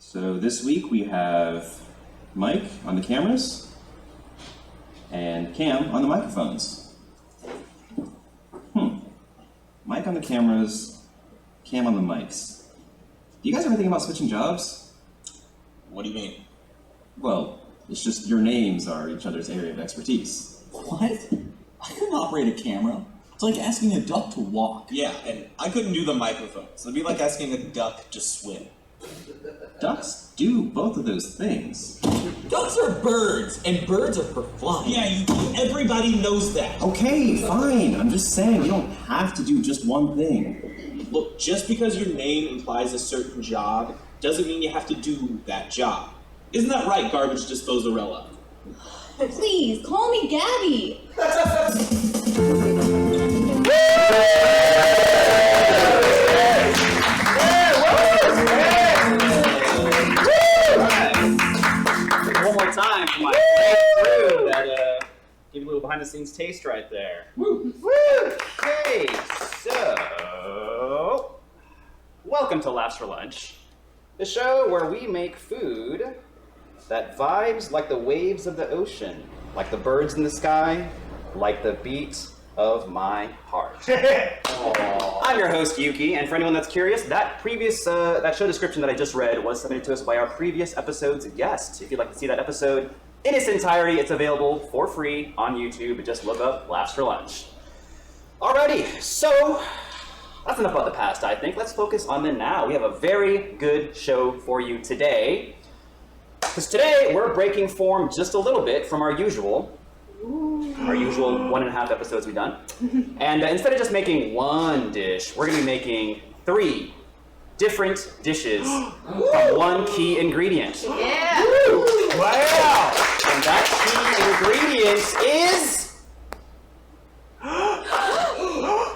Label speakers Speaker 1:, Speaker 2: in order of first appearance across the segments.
Speaker 1: So this week we have Mike on the cameras and Cam on the microphones. Mike on the cameras, Cam on the mics. Do you guys ever think about switching jobs?
Speaker 2: What do you mean?
Speaker 1: Well, it's just your names are each other's area of expertise.
Speaker 3: What? I couldn't operate a camera. It's like asking a duck to walk.
Speaker 2: Yeah, and I couldn't do the microphone, so it'd be like asking a duck to swim.
Speaker 1: Ducks do both of those things.
Speaker 3: Ducks are birds, and birds are for flying.
Speaker 2: Yeah, everybody knows that.
Speaker 1: Okay, fine. I'm just saying you don't have to do just one thing.
Speaker 2: Look, just because your name implies a certain job doesn't mean you have to do that job. Isn't that right, garbage disposerella?
Speaker 4: Please, call me Gabby.
Speaker 5: One more time for my crew that give you a little behind the scenes taste right there. Woo! Okay, so welcome to Laughs for Lunch, the show where we make food that vibes like the waves of the ocean, like the birds in the sky, like the beat of my heart. I'm your host, Yuki, and for anyone that's curious, that that show description that I just read was submitted to us by our previous episode's guest. If you'd like to see that episode in its entirety, it's available for free on YouTube. Just look up Laughs for Lunch. Alrighty, so that's enough about the past, I think. Let's focus on the now. We have a very good show for you today. Because today, we're breaking form just a little bit from our usual 1.5 episodes we've done. And instead of just making one dish, we're going to be making 3 different dishes from one key ingredient.
Speaker 4: Yeah.
Speaker 5: Wow! And that key ingredient is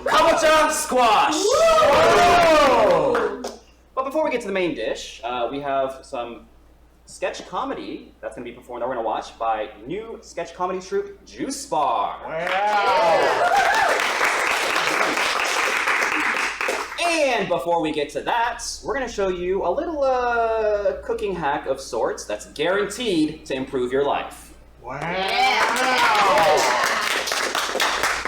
Speaker 5: Kabocha squash! Whoa! But before we get to the main dish, we have some sketch comedy that's going to be performed that we're going to watch by new sketch comedy troupe Juicebar. Wow! And before we get to that, we're going to show you a little cooking hack of sorts that's guaranteed to improve your life. Wow!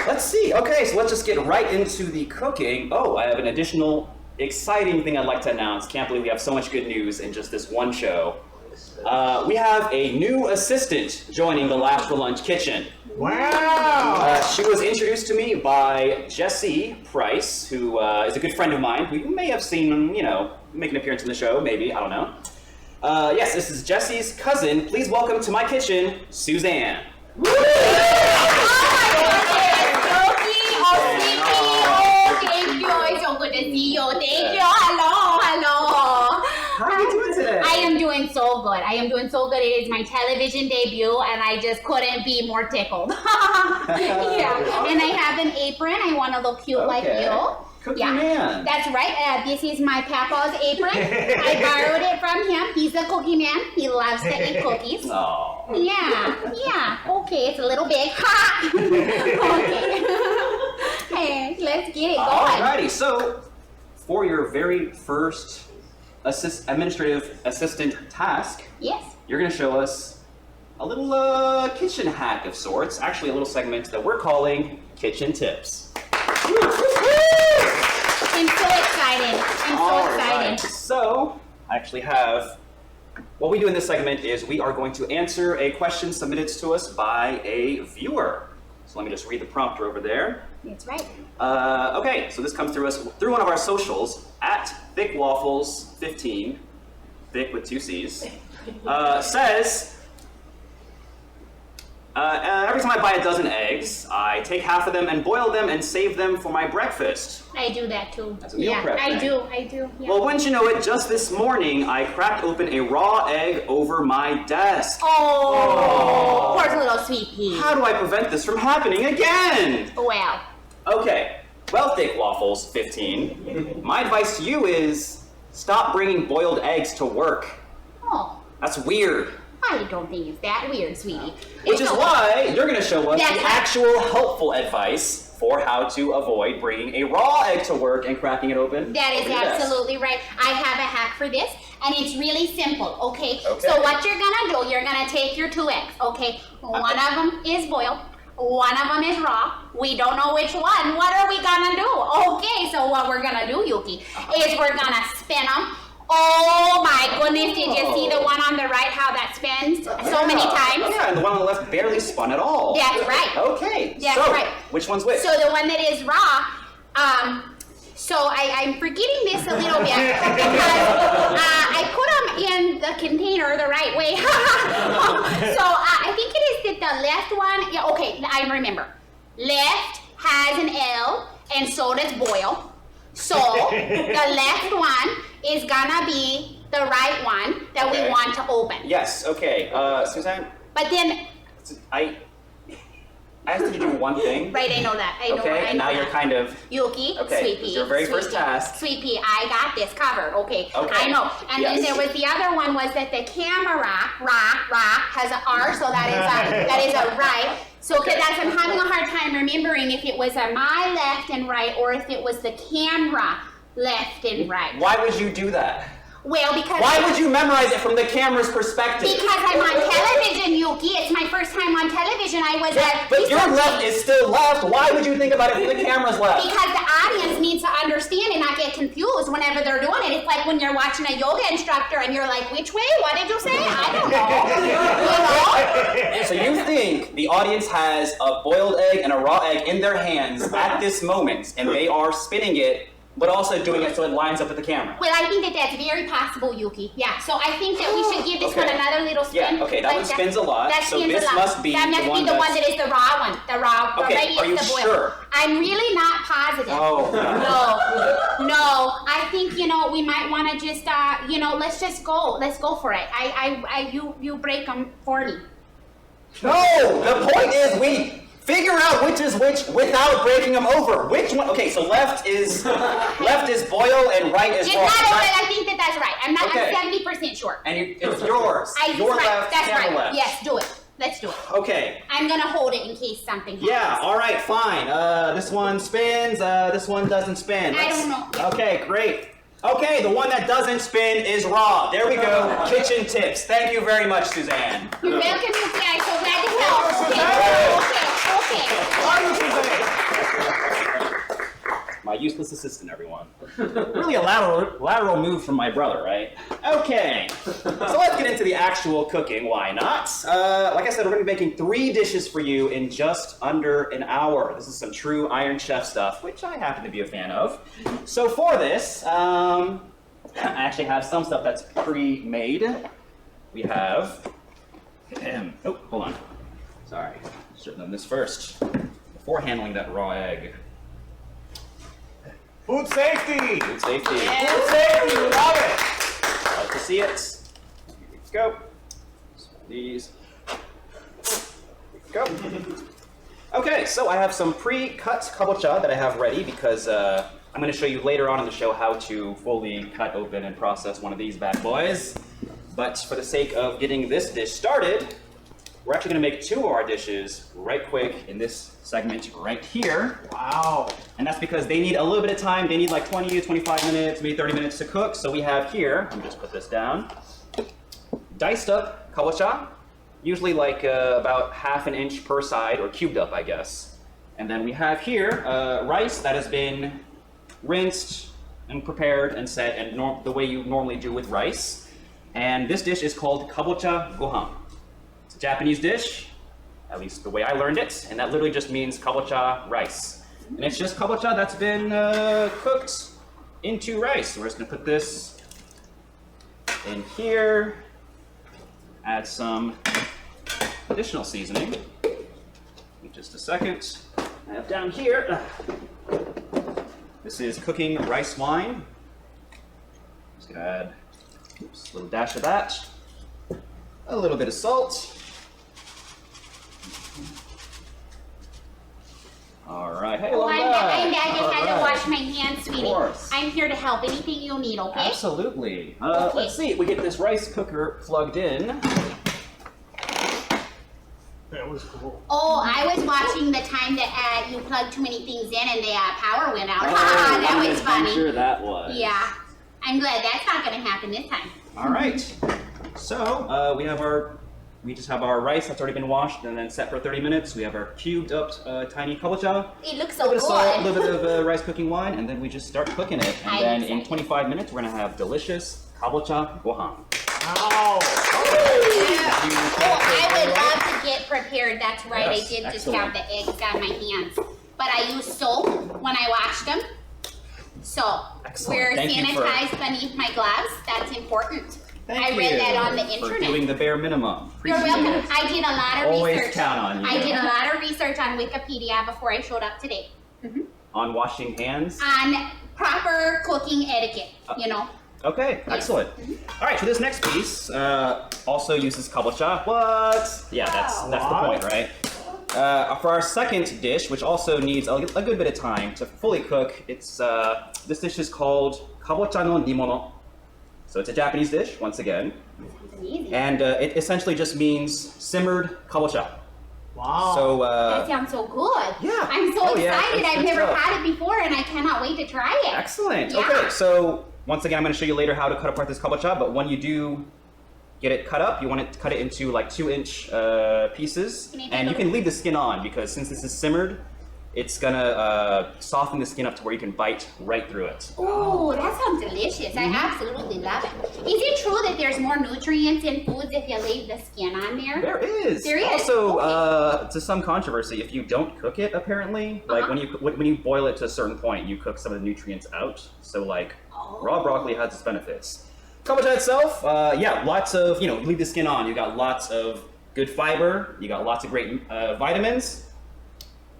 Speaker 5: Let's see. Okay, so let's just get right into the cooking. Oh, I have an additional exciting thing I'd like to announce. Can't believe we have so much good news in just this one show. We have a new assistant joining the Laughs for Lunch kitchen. Wow! She was introduced to me by Jesse Price, who is a good friend of mine, who you may have seen, make an appearance in the show, maybe, I don't know. Yes, this is Jesse's cousin. Please welcome to my kitchen, Suzanne.
Speaker 4: Woo! Oh thank you. It's so good to see you. Thank you. Hello.
Speaker 5: How are you doing today?
Speaker 4: I am doing so good. It is my television debut, and I just couldn't be more tickled. Yeah. And I have an apron. I want to look cute like you.
Speaker 5: Cookie man.
Speaker 4: That's right. This is my papa's apron. I borrowed it from him. He's a cookie man. He loves to eat cookies.
Speaker 5: Oh.
Speaker 4: Yeah. Okay, it's a little big. Okay. Hey, let's get it going.
Speaker 5: Alrighty, so for your very first administrative assistant task,
Speaker 4: yes,
Speaker 5: you're going to show us a little kitchen hack of sorts, actually a little segment that we're calling Kitchen Tips.
Speaker 4: I'm so excited.
Speaker 5: Right. So, I actually have, what we do in this segment is we are going to answer a question submitted to us by a viewer. So let me just read the prompter over there.
Speaker 4: That's right.
Speaker 5: Okay, so this comes through us through one of our socials, at thickwaffles15, thick with 2 C's, says, every time I buy a dozen eggs, I take half of them and boil them and save them for my breakfast.
Speaker 4: I do that too.
Speaker 5: That's a meal prep
Speaker 4: I
Speaker 5: thing.
Speaker 4: do. Yeah.
Speaker 5: Well, wouldn't you know it, just this morning, I cracked open a raw egg over my desk.
Speaker 4: Oh, poor little sweet pea.
Speaker 5: How do I prevent this from happening again?
Speaker 4: Well.
Speaker 5: Okay, well, Thick Waffles 15, my advice to you is stop bringing boiled eggs to work.
Speaker 4: Oh.
Speaker 5: That's weird.
Speaker 4: I don't think it's that weird, sweetie.
Speaker 5: Which is why you're going to show us
Speaker 4: That's
Speaker 5: the
Speaker 4: right.
Speaker 5: actual helpful advice for how to avoid bringing a raw egg to work and cracking it open.
Speaker 4: That is
Speaker 5: over your desk.
Speaker 4: absolutely right. I have a hack for this, and it's really simple, okay?
Speaker 5: Okay.
Speaker 4: So what you're gonna do, you're gonna take your 2 eggs, okay? One of them is boiled, one of them is raw. We don't know which one. What are we gonna do? Okay, so what we're gonna do, Yuki, is we're gonna spin them. Oh my goodness, did you see the one on the right, how that spins so many times?
Speaker 5: Yeah, and the one on the left barely spun at all.
Speaker 4: That's right.
Speaker 5: Okay,
Speaker 4: That's
Speaker 5: so
Speaker 4: right.
Speaker 5: which one's which?
Speaker 4: So the one that is raw, so I'm forgetting this a little bit because I put them in the container the right way. So I think it is that the left one, yeah, okay, I remember. Left has an L and so does boil. So the left one is gonna be the right one that we want to open.
Speaker 5: Yes, okay. Suzanne,
Speaker 4: But then,
Speaker 5: I asked you to do one thing.
Speaker 4: right, I know that. I know.
Speaker 5: Okay, and now you're kind of...
Speaker 4: Yuki,
Speaker 5: Okay,
Speaker 4: Sweet
Speaker 5: this
Speaker 4: Pea.
Speaker 5: is your very
Speaker 4: Sweet
Speaker 5: first
Speaker 4: Pea,
Speaker 5: task.
Speaker 4: Sweet Pea, I got this covered. Okay,
Speaker 5: Okay.
Speaker 4: I know. And
Speaker 5: Yes.
Speaker 4: then there was the other one was that the camera has an R, so that is a right. So
Speaker 5: Okay.
Speaker 4: that's I'm having a hard time remembering if it was a my left and right or if it was the camera left and right.
Speaker 5: Why would you do that?
Speaker 4: Well, because
Speaker 5: Why would you memorize it from the camera's perspective?
Speaker 4: because I'm on television, Yuki. It's my first time on television. I was at
Speaker 5: But your left is still left. Why would you think about it from the camera's left?
Speaker 4: because the audience needs to understand and not get confused whenever they're doing it. It's like when you're watching a yoga instructor and you're like, which way? What did you say? I don't know. You know?
Speaker 5: So you think the audience has a boiled egg and a raw egg in their hands at this moment, and they are spinning it, but also doing it so it lines up with the camera?
Speaker 4: Well, I think that that's very possible, Yuki. Yeah, so I think that we should give this one
Speaker 5: Okay.
Speaker 4: another little spin.
Speaker 5: Yeah, okay, that one spins a lot,
Speaker 4: That
Speaker 5: so
Speaker 4: spins
Speaker 5: this
Speaker 4: a lot.
Speaker 5: must be
Speaker 4: that must
Speaker 5: the one
Speaker 4: be the one
Speaker 5: that's-
Speaker 4: that is the raw one. The raw,
Speaker 5: Okay,
Speaker 4: already
Speaker 5: are you
Speaker 4: it's the boil.
Speaker 5: sure?
Speaker 4: I'm really not positive.
Speaker 5: Oh.
Speaker 4: No. I think we might want to just let's just go. Let's go for it. You break them for me.
Speaker 5: No! The point is we figure out which is which without breaking them over. Which one? Okay, so left is boil and right is
Speaker 4: It's
Speaker 5: raw.
Speaker 4: not over.
Speaker 5: Right?
Speaker 4: I think that's right. I'm not.
Speaker 5: Okay.
Speaker 4: I'm 70% sure.
Speaker 5: And it's yours. Your
Speaker 4: right.
Speaker 5: left,
Speaker 4: That's
Speaker 5: camera
Speaker 4: right.
Speaker 5: left.
Speaker 4: Yes, do it. Let's do it.
Speaker 5: Okay.
Speaker 4: I'm gonna hold it in case something happens.
Speaker 5: Yeah, alright, fine. This one spins, this one doesn't spin.
Speaker 4: I don't know.
Speaker 5: Okay, great. Okay, the one that doesn't spin is raw. There we go. Kitchen tips. Thank you very much, Suzanne.
Speaker 4: You're welcome, Yuki. I'm so glad to help. Okay.
Speaker 5: My useless assistant, everyone. Really a lateral move from my brother, right? Okay, so let's get into the actual cooking. Why not? Like I said, we're going to be making 3 dishes for you in just under an hour. This is some true Iron Chef stuff, which I happen to be a fan of. So for this, I actually have some stuff that's pre-made. We have... oh, hold on. Sorry, should have done this first before handling that raw egg.
Speaker 6: Food safety!
Speaker 5: Food safety.
Speaker 6: Food safety, we love it!
Speaker 5: Love to see it. Here we go. These. Here we go. Okay, so I have some pre-cut kabocha that I have ready because I'm going to show you later on in the show how to fully cut open and process one of these bad boys. But for the sake of getting this dish started, we're actually going to make 2 of our dishes right quick in this segment right here.
Speaker 6: Wow.
Speaker 5: And that's because they need a little bit of time. They need like 20 to 25 minutes, maybe 30 minutes to cook. So we have here, let me just put this down, diced up kabocha, usually like about 1/2 inch per side, or cubed up, I guess. And then we have here rice that has been rinsed and prepared and set and the way you normally do with rice. And this dish is called kabocha gohan. It's a Japanese dish, at least the way I learned it, and that literally just means kabocha rice. And it's just kabocha that's been cooked into rice. We're just gonna put this in here, add some additional seasoning. In just a second. I have down here, this is cooking rice wine. Just gonna add a little dash of that, a little bit of salt. All right. Hey,
Speaker 4: Oh,
Speaker 5: welcome
Speaker 4: I'm
Speaker 5: back.
Speaker 4: back. I just had to
Speaker 5: All right.
Speaker 4: wash my hands, sweetie.
Speaker 5: course.
Speaker 4: I'm here to help. Anything you need, okay?
Speaker 5: Absolutely.
Speaker 4: Okay.
Speaker 5: Let's see if we get this rice cooker plugged in.
Speaker 6: That was cool.
Speaker 4: Oh, I was watching the time that you plugged too many things in and the power went out.
Speaker 5: Oh,
Speaker 4: That
Speaker 5: what an
Speaker 4: was funny.
Speaker 5: adventure that was.
Speaker 4: Yeah. I'm glad that's not going to happen this time.
Speaker 5: All right. So we just have our rice that's already been washed and then set for 30 minutes. We have our cubed up tiny kabocha.
Speaker 4: It looks
Speaker 5: A
Speaker 4: so
Speaker 5: little bit of salt, a
Speaker 4: good.
Speaker 5: little bit of rice cooking wine, and then we just start cooking it. And
Speaker 4: I'm
Speaker 5: then in
Speaker 4: excited.
Speaker 5: 25 minutes, we're gonna have delicious kabocha gohan.
Speaker 6: Ow!
Speaker 4: Oh, I would love to get prepared. That's right.
Speaker 5: Yes,
Speaker 4: I did just
Speaker 5: excellent.
Speaker 4: have the eggs on my hands. But I used soap when I washed them. So
Speaker 5: Excellent.
Speaker 4: we're
Speaker 5: Thank you for-
Speaker 4: sanitized beneath my gloves. That's important.
Speaker 5: Thank
Speaker 4: I
Speaker 5: you
Speaker 4: read that on the
Speaker 5: for
Speaker 4: internet.
Speaker 5: doing the bare minimum.
Speaker 4: You're
Speaker 5: Appreciate
Speaker 4: welcome.
Speaker 5: it.
Speaker 4: I did a lot of
Speaker 5: Always
Speaker 4: research.
Speaker 5: count on you.
Speaker 4: I did a lot of research on Wikipedia before I showed up today.
Speaker 5: On washing hands.
Speaker 4: On proper cooking etiquette, you know.
Speaker 5: Okay, excellent. All right, so this next piece also uses kabocha. What? Yeah, that's the point, right? For our second dish, which also needs a good bit of time to fully cook, it's this dish is called kabocha no nimono. So it's a Japanese dish, once again,
Speaker 4: Easy.
Speaker 5: and it essentially just means simmered kabocha.
Speaker 6: Wow.
Speaker 5: So
Speaker 4: That sounds so good.
Speaker 5: yeah.
Speaker 4: I'm so
Speaker 5: Oh, yeah,
Speaker 4: excited.
Speaker 5: it's
Speaker 4: I've
Speaker 5: good
Speaker 4: never
Speaker 5: stuff.
Speaker 4: had it before and I cannot wait to try it.
Speaker 5: Excellent.
Speaker 4: Yeah.
Speaker 5: Okay, so once again, I'm going to show you later how to cut apart this kabocha, but when you do get it cut up, you want to cut it into like 2-inch pieces,
Speaker 4: Can you take
Speaker 5: and
Speaker 4: a
Speaker 5: you can
Speaker 4: look?
Speaker 5: leave the skin on because since this is simmered, it's gonna soften the skin up to where you can bite right through it.
Speaker 4: Oh, that sounds delicious.
Speaker 5: Mm-hmm.
Speaker 4: I absolutely love it. Is it true that there's more nutrients in foods if you leave the skin on there?
Speaker 5: There is.
Speaker 4: There is?
Speaker 5: Also,
Speaker 4: Okay.
Speaker 5: to some controversy, if you don't cook it, apparently, like
Speaker 4: Uh-huh.
Speaker 5: when you boil it to a certain point, you cook some of the nutrients out. So like raw broccoli has its benefits. Kabocha itself, yeah, lots of you leave the skin on. You got lots of good fiber. You got lots of great vitamins,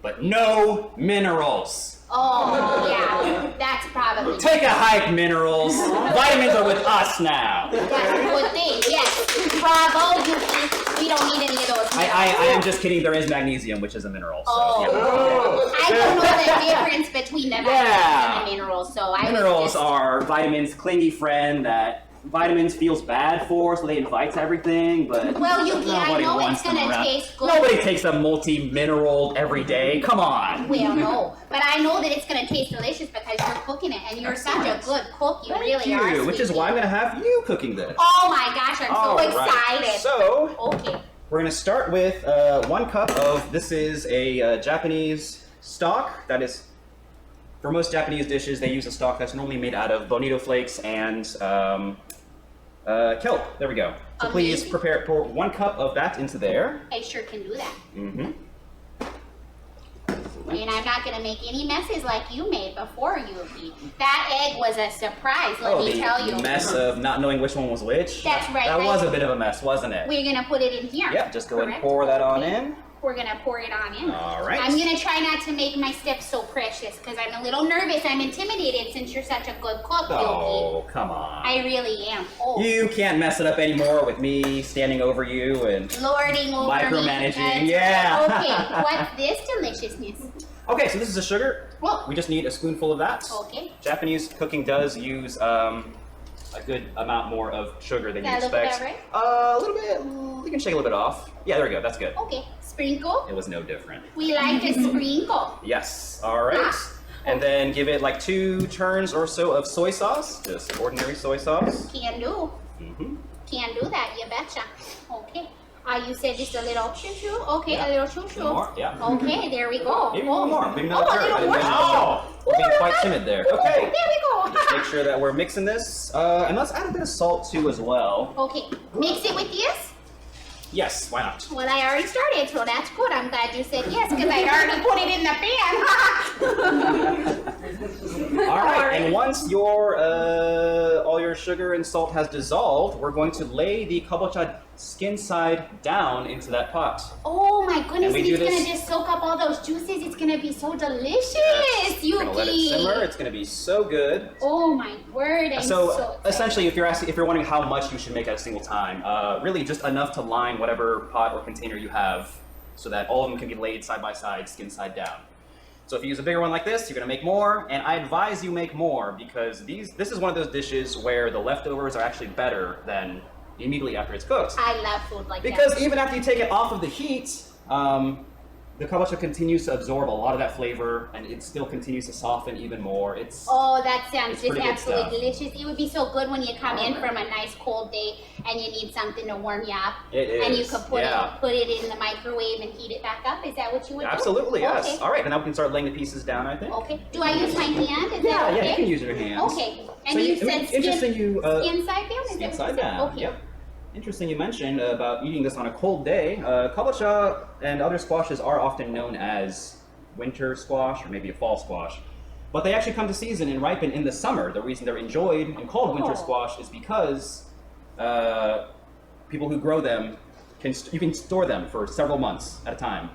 Speaker 5: but no minerals.
Speaker 4: Oh, yeah. That's probably
Speaker 5: Take a hike, minerals. Vitamins are with us now.
Speaker 4: that's a good thing. Yes. Bravo, Yuki. We don't need any of those.
Speaker 5: I am just kidding. There is magnesium, which is a mineral. So,
Speaker 4: Oh.
Speaker 5: yeah.
Speaker 4: I don't know the difference between the vitamins
Speaker 5: Yeah.
Speaker 4: and the minerals, so I
Speaker 5: Minerals
Speaker 4: was just...
Speaker 5: are vitamins' clingy friend that vitamins feels bad for, so they invite everything, but
Speaker 4: Well, Yuki, I
Speaker 5: nobody
Speaker 4: know
Speaker 5: wants
Speaker 4: it's gonna
Speaker 5: them around.
Speaker 4: taste good.
Speaker 5: Nobody takes a multi-mineral every day. Come on.
Speaker 4: Well, no, but I know that it's gonna taste delicious because you're cooking it, and you're such a good cook. You really
Speaker 5: Thank
Speaker 4: are.
Speaker 5: you, which is
Speaker 4: sweetie.
Speaker 5: why I'm gonna have you cooking this.
Speaker 4: Oh my gosh, I'm
Speaker 5: All
Speaker 4: so
Speaker 5: right.
Speaker 4: excited.
Speaker 5: So
Speaker 4: Okay.
Speaker 5: we're gonna start with 1 cup of this is a Japanese stock that is. For most Japanese dishes, they use a stock that's normally made out of bonito flakes and kelp. There we go. So please
Speaker 4: Amazing.
Speaker 5: pour 1 cup of that into there.
Speaker 4: I sure can do that.
Speaker 5: Mm-hmm.
Speaker 4: And I'm not gonna make any messes like you made before, Yuki. That egg was a surprise, let me tell you.
Speaker 5: The mess of not knowing which one was which.
Speaker 4: That's right.
Speaker 5: That was a bit of a mess, wasn't it?
Speaker 4: We're gonna put it in here.
Speaker 5: Yep, just go ahead and
Speaker 4: Correct?
Speaker 5: pour that on in.
Speaker 4: We're gonna pour it on in.
Speaker 5: All right.
Speaker 4: I'm gonna try not to make my steps so precious because I'm a little nervous. I'm intimidated since you're such a good cook, Yuki.
Speaker 5: Oh, come on.
Speaker 4: I really am. Oh,
Speaker 5: You can't mess it up anymore with me standing over you and...
Speaker 4: lording over me.
Speaker 5: Micromanaging,
Speaker 4: That's
Speaker 5: yeah.
Speaker 4: right. Okay, what's this deliciousness?
Speaker 5: Okay, so this is a sugar.
Speaker 4: Whoa.
Speaker 5: We just need a spoonful of that.
Speaker 4: Okay.
Speaker 5: Japanese cooking does use a good amount more of sugar than you
Speaker 4: That look about
Speaker 5: expect.
Speaker 4: right?
Speaker 5: A little bit. You can shake a little bit off. Yeah, there we go. That's good.
Speaker 4: Okay, sprinkle.
Speaker 5: It was no different.
Speaker 4: We like to sprinkle.
Speaker 5: Yes. All right.
Speaker 4: Ah.
Speaker 5: And then give it like 2 turns or so of soy sauce. Just ordinary soy sauce.
Speaker 4: Can do.
Speaker 5: Mm-hmm.
Speaker 4: Can do that, you betcha. Okay. You said just a little choo-choo? Okay,
Speaker 5: Yeah.
Speaker 4: a little choo-choo.
Speaker 5: More, yeah.
Speaker 4: Okay, there we go.
Speaker 5: Maybe one more. Maybe
Speaker 4: Oh,
Speaker 5: another
Speaker 4: a
Speaker 5: turn.
Speaker 4: little
Speaker 5: I didn't
Speaker 4: more.
Speaker 5: mention it.
Speaker 6: Wow.
Speaker 5: We're being
Speaker 4: Ooh,
Speaker 5: quite
Speaker 4: nice.
Speaker 5: timid there.
Speaker 4: Ooh,
Speaker 5: Okay.
Speaker 4: there we go.
Speaker 5: Just make sure that we're mixing this. And let's add a bit of salt too as well.
Speaker 4: Okay, mix it with this.
Speaker 5: Yes, why not?
Speaker 4: Well, I already started, so that's good. I'm glad you said yes, because I already put it in the pan.
Speaker 5: All right, and once your all your sugar and salt has dissolved, we're going to lay the kabocha skin side down into that pot.
Speaker 4: Oh my goodness,
Speaker 5: we
Speaker 4: and
Speaker 5: do
Speaker 4: it's gonna
Speaker 5: this-
Speaker 4: just soak up all those juices. It's gonna be so delicious,
Speaker 5: We're
Speaker 4: Yuki.
Speaker 5: gonna let it simmer. It's gonna be so good.
Speaker 4: Oh my word, I'm so excited.
Speaker 5: Essentially, if you're wondering how much you should make at a single time, really just enough to line whatever pot or container you have, so that all of them can be laid side by side, skin side down. So if you use a bigger one like this, you're gonna make more, and I advise you make more because this is one of those dishes where the leftovers are actually better than immediately after it's cooked.
Speaker 4: I love food like
Speaker 5: Because
Speaker 4: that.
Speaker 5: even after you take it off of the heat, the kabocha continues to absorb a lot of that flavor, and it still continues to soften even more. It's
Speaker 4: Oh, that sounds
Speaker 5: It's
Speaker 4: just
Speaker 5: pretty good
Speaker 4: absolutely
Speaker 5: stuff.
Speaker 4: delicious. It would be so good when you come in from a nice cold day and you need something to warm you up.
Speaker 5: It
Speaker 4: And you
Speaker 5: is,
Speaker 4: could put
Speaker 5: yeah.
Speaker 4: it in the microwave and heat it back up. Is that what you would
Speaker 5: absolutely
Speaker 4: do?
Speaker 5: yes.
Speaker 4: Okay.
Speaker 5: All right, and now we can start laying the pieces down. I think.
Speaker 4: Okay. Do I use my hand? Is
Speaker 5: Yeah,
Speaker 4: that okay?
Speaker 5: yeah, you can use your hands.
Speaker 4: Okay. And
Speaker 5: So
Speaker 4: you said
Speaker 5: interesting. You
Speaker 4: skin side down? Is that what
Speaker 5: inside
Speaker 4: you said?
Speaker 5: down.
Speaker 4: Okay.
Speaker 5: Yep. Interesting you mentioned about eating this on a cold day. Kabocha and other squashes are often known as winter squash or maybe a fall squash. But they actually come to season and ripen in the summer. The reason they're enjoyed and called winter
Speaker 4: Oh.
Speaker 5: squash is because people who grow them, you can store them for several months at a time.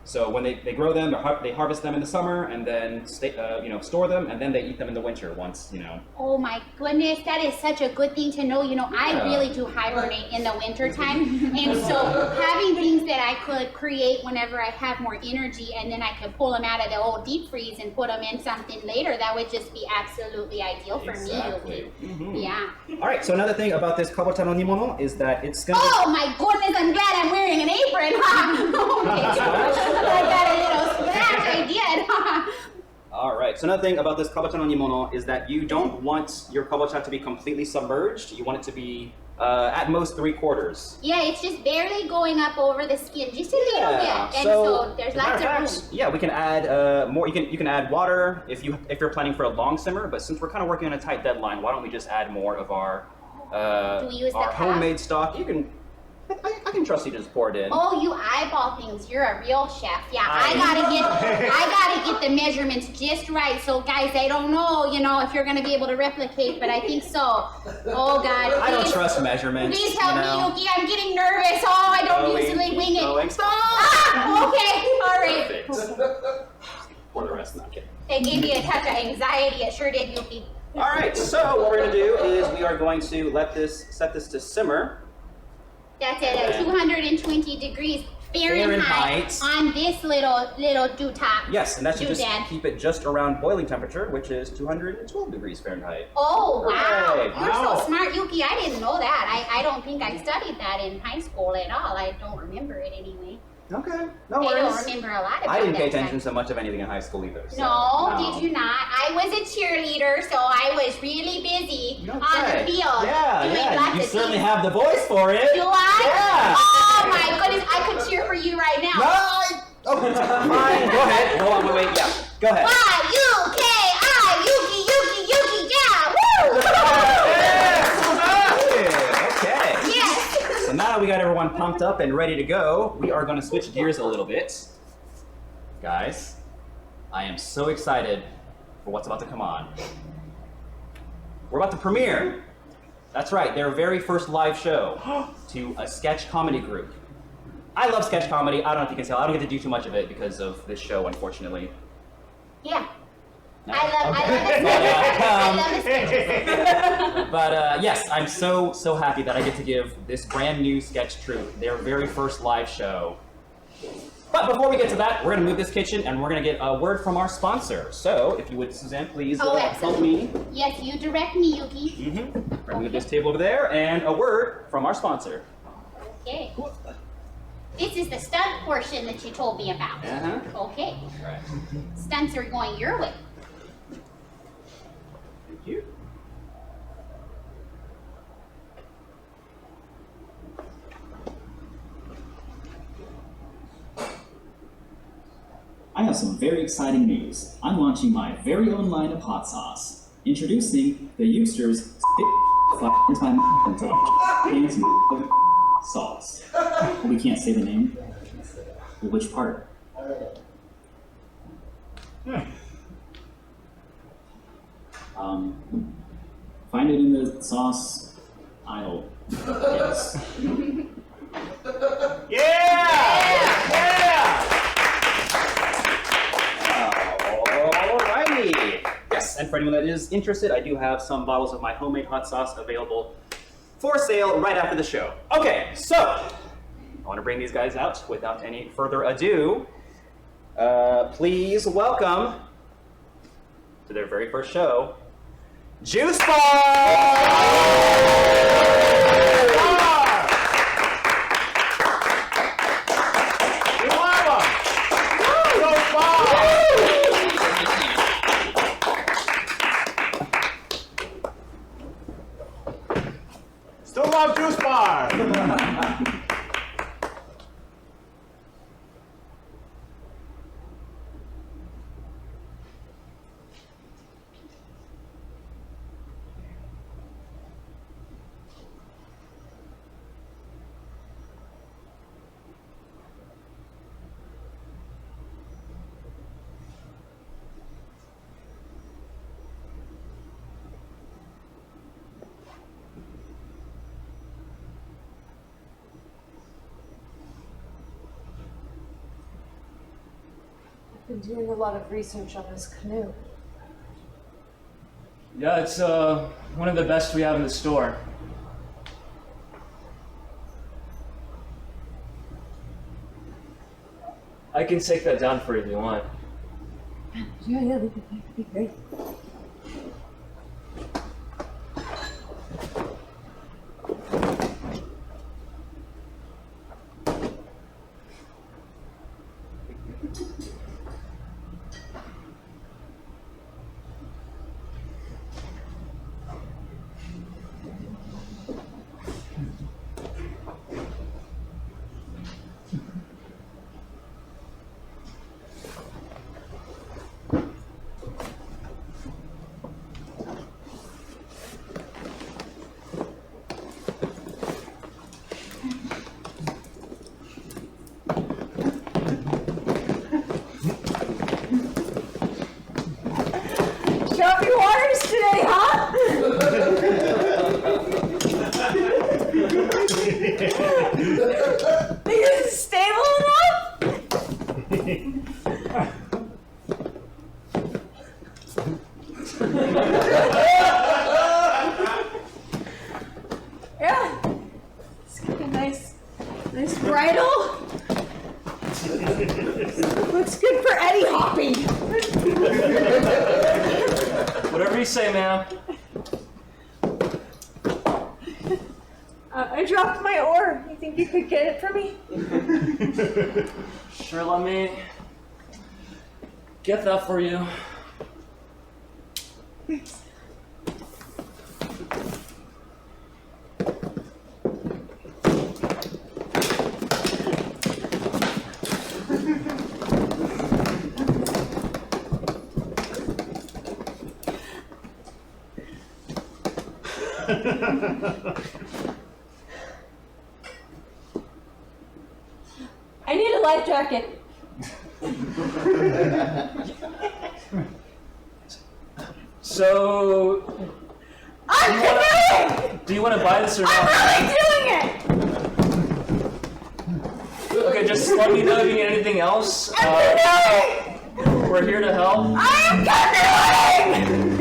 Speaker 5: So when they grow them, they harvest them in the summer and then store them, and then they eat them in the winter once,
Speaker 4: Oh my goodness, that is such a good thing to know. I
Speaker 5: Yeah.
Speaker 4: really do hibernate in the winter time. And so having things that I could create whenever I have more energy and then I could pull them out of the old deep freeze and put them in something later, that would just be absolutely ideal for
Speaker 5: Exactly.
Speaker 4: me, Yuki.
Speaker 5: Mhm.
Speaker 4: Yeah.
Speaker 5: All right, so another thing about this kabocha no nimono is that it's gonna
Speaker 4: Oh my goodness, I'm glad I'm wearing an apron. Okay. I got a little splash, I did.
Speaker 5: All right, so another thing about this kabocha no nimono is that you don't want your kabocha to be completely submerged. You want it to be at most 3/4.
Speaker 4: Yeah, it's just barely going up over the skin, just a little bit. And so there's
Speaker 5: as a matter
Speaker 4: lots of room.
Speaker 5: fact, yeah, we can add more. You can add water if you're planning for a long simmer. But since we're kind of working on a tight deadline, why don't we just add more of our
Speaker 4: Do we use the cup?
Speaker 5: homemade stock? You can. I can trust you to just pour it in.
Speaker 4: Oh, you eyeball things. You're a real chef. Yeah, I gotta get the measurements just right. So guys, I don't know, if you're gonna be able to replicate, but I think so. Oh God.
Speaker 5: I don't
Speaker 4: please-
Speaker 5: trust measurements.
Speaker 4: Please help
Speaker 5: you know?
Speaker 4: me, Yuki. I'm getting nervous. Oh, I don't
Speaker 5: Going,
Speaker 4: usually wing it.
Speaker 5: going.
Speaker 4: Ah, okay. All right.
Speaker 5: Perfect. Pour the rest, not kidding.
Speaker 4: It gave me a touch of anxiety. It sure did, Yuki.
Speaker 5: All right, so what we're gonna do is we are going to set this to simmer.
Speaker 4: That's at 220 degrees Fahrenheit on this little do top.
Speaker 5: Yes, and that should just
Speaker 4: doodad.
Speaker 5: keep it just around boiling temperature, which is 212 degrees Fahrenheit.
Speaker 4: Oh, wow.
Speaker 5: Hooray.
Speaker 4: You're
Speaker 6: Wow.
Speaker 4: so smart, Yuki. I didn't know that. I don't think I studied that in high school at all. I don't remember it anyway.
Speaker 5: Okay, no
Speaker 4: I
Speaker 5: worries.
Speaker 4: don't remember a lot about
Speaker 5: I didn't pay
Speaker 4: that
Speaker 5: attention
Speaker 4: time.
Speaker 5: to much of anything in high school either. So,
Speaker 4: No, did you not? I was a cheerleader, so I was really busy
Speaker 5: You don't
Speaker 4: on
Speaker 5: say.
Speaker 4: the field.
Speaker 5: Yeah,
Speaker 4: doing
Speaker 5: yeah.
Speaker 4: lots
Speaker 5: You
Speaker 4: of
Speaker 5: certainly
Speaker 4: things.
Speaker 5: have the voice for it.
Speaker 4: Do I?
Speaker 5: Yeah.
Speaker 4: Oh my goodness, I could cheer for you right now.
Speaker 5: Oh, fine. Go ahead. Hold on, wait. Yeah, go ahead.
Speaker 4: Y-U-K-I, Yuki, yeah, woo!
Speaker 5: Okay.
Speaker 4: Yes.
Speaker 5: So now that we got everyone pumped up and ready to go, we are going to switch gears a little bit. Guys, I am so excited for what's about to come on. We're about to premiere. That's right, their very first live show to a sketch comedy group. I love sketch comedy. I don't know if you can tell. I don't get to do too much of it because of this show, unfortunately.
Speaker 4: Yeah.
Speaker 5: No?
Speaker 4: I love the sketches.
Speaker 5: But yes, I'm so happy that I get to give this brand new sketch troupe their very first live show. But before we get to that, we're gonna move this kitchen and we're gonna get a word from our sponsor. So, if you would, Suzanne, please
Speaker 4: Oh,
Speaker 5: help me.
Speaker 4: Yes, you direct me, Yuki.
Speaker 5: We're gonna move this table over there and a word from our sponsor.
Speaker 4: Okay. This is the stunt portion that you told me about.
Speaker 5: Uh-huh.
Speaker 4: Okay.
Speaker 5: All right.
Speaker 4: Stunts are going your way.
Speaker 5: Thank you.
Speaker 3: I have some very exciting news. I'm launching my very own line of hot sauce. Introducing the Euster's sauce. We can't say the name. Well, which part? Find it in the sauce aisle. Yes.
Speaker 5: Alrighty. Yes, and for anyone that is interested, I do have some bottles of my homemade hot sauce available for sale right after the show. Okay, so I want to bring these guys out without any further ado. Please welcome to their very first show, Juicebar!
Speaker 6: job, Juicebar!
Speaker 7: Been doing a lot of research on this canoe.
Speaker 8: Yeah, it's one of the best we have in the store. I can take that down for you if you want.
Speaker 7: Yeah, that'd be great. Choppy waters today, huh? Think this is stable yeah. It's got a nice bridle. Looks good for Eddie hopping.
Speaker 8: Whatever you say, ma'am.
Speaker 7: I dropped my oar. You think you could get it for me?
Speaker 8: Sure, let me get that for you.
Speaker 7: I need a life jacket.
Speaker 8: So,
Speaker 7: I'm canoeing!
Speaker 8: do you want to buy this or
Speaker 7: I'm
Speaker 8: not?
Speaker 7: really doing it!
Speaker 8: Okay, just let me know if you need anything else.
Speaker 7: I'm canoeing!
Speaker 8: We're here to help.
Speaker 7: I'm canoeing!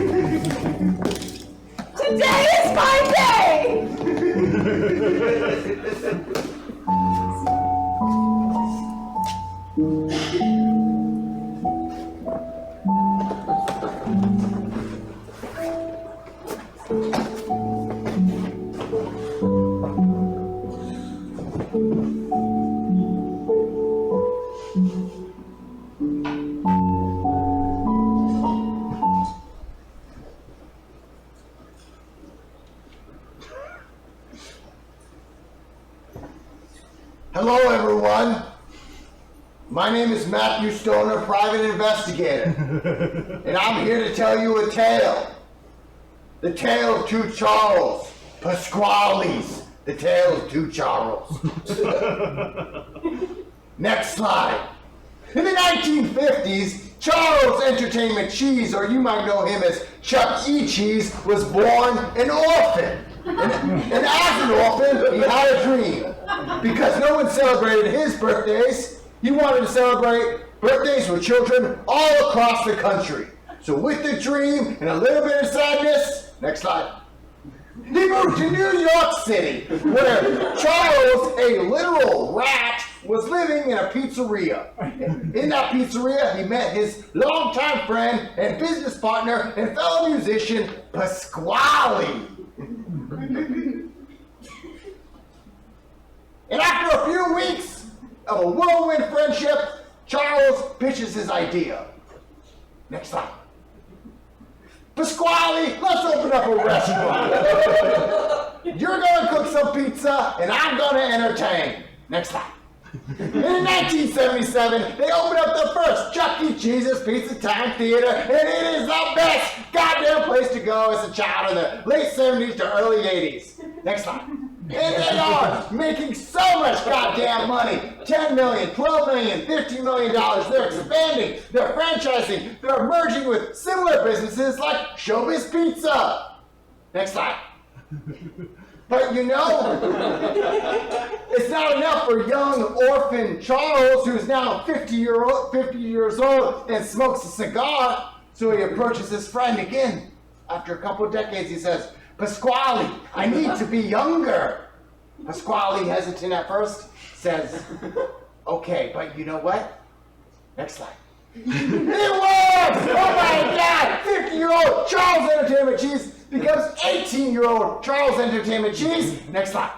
Speaker 7: Today is my day!
Speaker 9: Hello, everyone. My name is Matthew Stoner, private investigator, and I'm here to tell you a tale. The tale of two Charles, Pasquales. The tale of two Charles. Next slide. In the 1950s, Charles Entertainment Cheese, or you might know him as Chuck E. Cheese, was born an orphan. And as an orphan, he had a dream. Because no one celebrated his birthdays, he wanted to celebrate birthdays with children all across the country. So with the dream and a little bit of sadness, next slide, he moved to New York City, where Charles, a literal rat, was living in a pizzeria. In that pizzeria, he met his longtime friend and business partner and fellow musician, Pasquale. And after a few weeks of a whirlwind friendship, Charles pitches his idea. Next slide. Pasquale, let's open up a restaurant. You're gonna cook some pizza, and I'm gonna entertain. Next slide. In 1977, they opened up the first Chuck E. Cheese's Pizza Time Theater, and it is the best goddamn place to go as a child in the late 70s to early 80s. Next slide. And they are making so much goddamn money. $10 million, $12 million, $15 million. They're expanding, they're franchising, they're merging with similar businesses like Showbiz Pizza. Next slide. But you know, it's not enough for young orphan Charles, who's now 50 years old and smokes a cigar. So he approaches his friend again. After a couple of decades, he says, Pasquale, I need to be younger. Pasquale, hesitant at first, says, okay, but you know what? Next slide. It works! Oh my God! 50-year-old Charles Entertainment Cheese becomes 18-year-old Charles Entertainment Cheese. Next slide.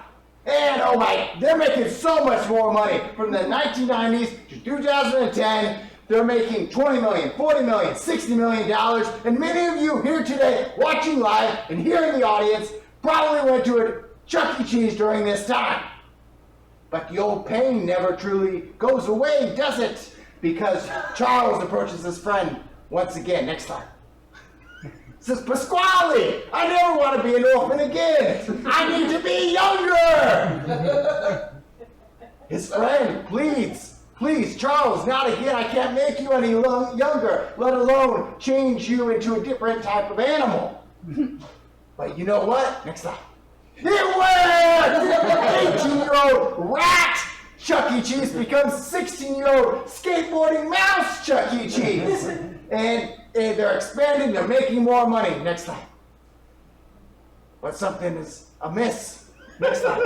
Speaker 9: And oh my, they're making so much more money. From the 1990s to 2010, they're making $20 million, $40 million, $60 million. And many of you here today, watching live and here in the audience, probably went to a Chuck E. Cheese during this time. But the old pain never truly goes away, does it? Because Charles approaches his friend once again. Next slide. Says, Pasquale, I never want to be an orphan again. I need to be younger. His friend pleads, please, Charles, not again. I can't make you any younger, let alone change you into a different type of animal. But you know what? Next slide. It works! 18-year-old rat Chuck E. Cheese becomes 16-year-old skateboarding mouse Chuck E. Cheese. And they're expanding, they're making more money. Next slide. But something is amiss. Next slide.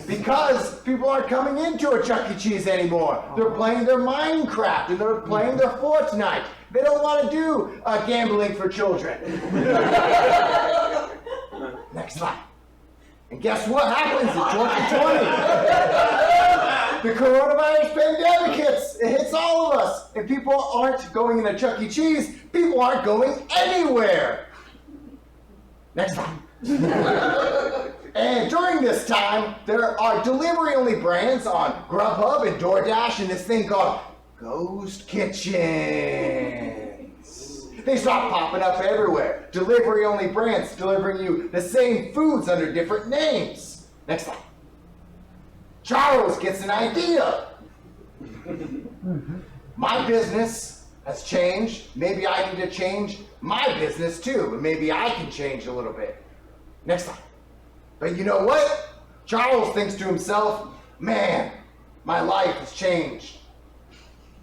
Speaker 9: Because people aren't coming into a Chuck E. Cheese anymore. They're playing their Minecraft and they're playing their Fortnite. They don't want to do gambling for children. Next slide. And guess what happens in 2020? The coronavirus pandemic hits. It hits all of us. And people aren't going into Chuck E. Cheese. People aren't going anywhere. Next slide. And during this time, there are delivery-only brands on Grubhub and DoorDash and this thing called Ghost Kitchens. They start popping up everywhere. Delivery-only brands delivering you the same foods under different names. Next slide. Charles gets an idea. My business has changed. Maybe I need to change my business too, but maybe I can change a little bit. Next slide. But you know what? Charles thinks to himself, man, my life has changed.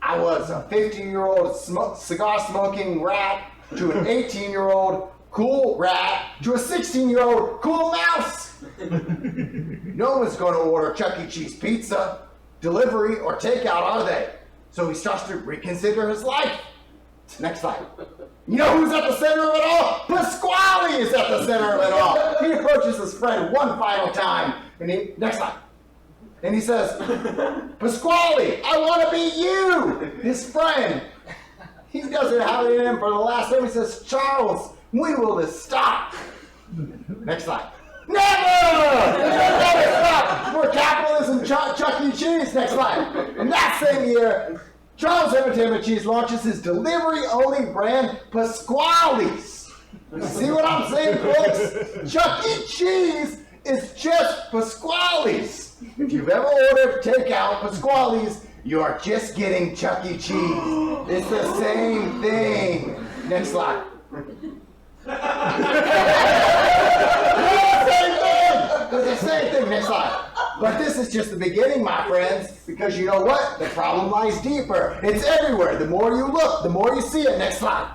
Speaker 9: I was a 50-year-old cigar-smoking rat to an 18-year-old cool rat to a 16-year-old cool mouse. No one's going to order Chuck E. Cheese pizza, delivery, or takeout, are they? So he starts to reconsider his life. Next slide. You know who's at the center of it all? Pasquale is at the center of it all. He approaches his friend one final time, and next slide. And he says, Pasquale, I want to be you, his friend. He doesn't have it in him for the last time. He says, Charles, when will this stop? Next slide. Never! Never stop for capitalism, Chuck E. Cheese. Next slide. And that same year, Charles Entertainment Cheese launches his delivery-only brand, Pasquale's. You see what I'm saying, folks? Chuck E. Cheese is just Pasquale's. If you've ever ordered takeout Pasquale's, you are just getting Chuck E. Cheese. It's the same thing. Next slide. It's the same thing. Next slide. But this is just the beginning, my friends, because you know what? The problem lies deeper. It's everywhere. The more you look, the more you see it. Next slide.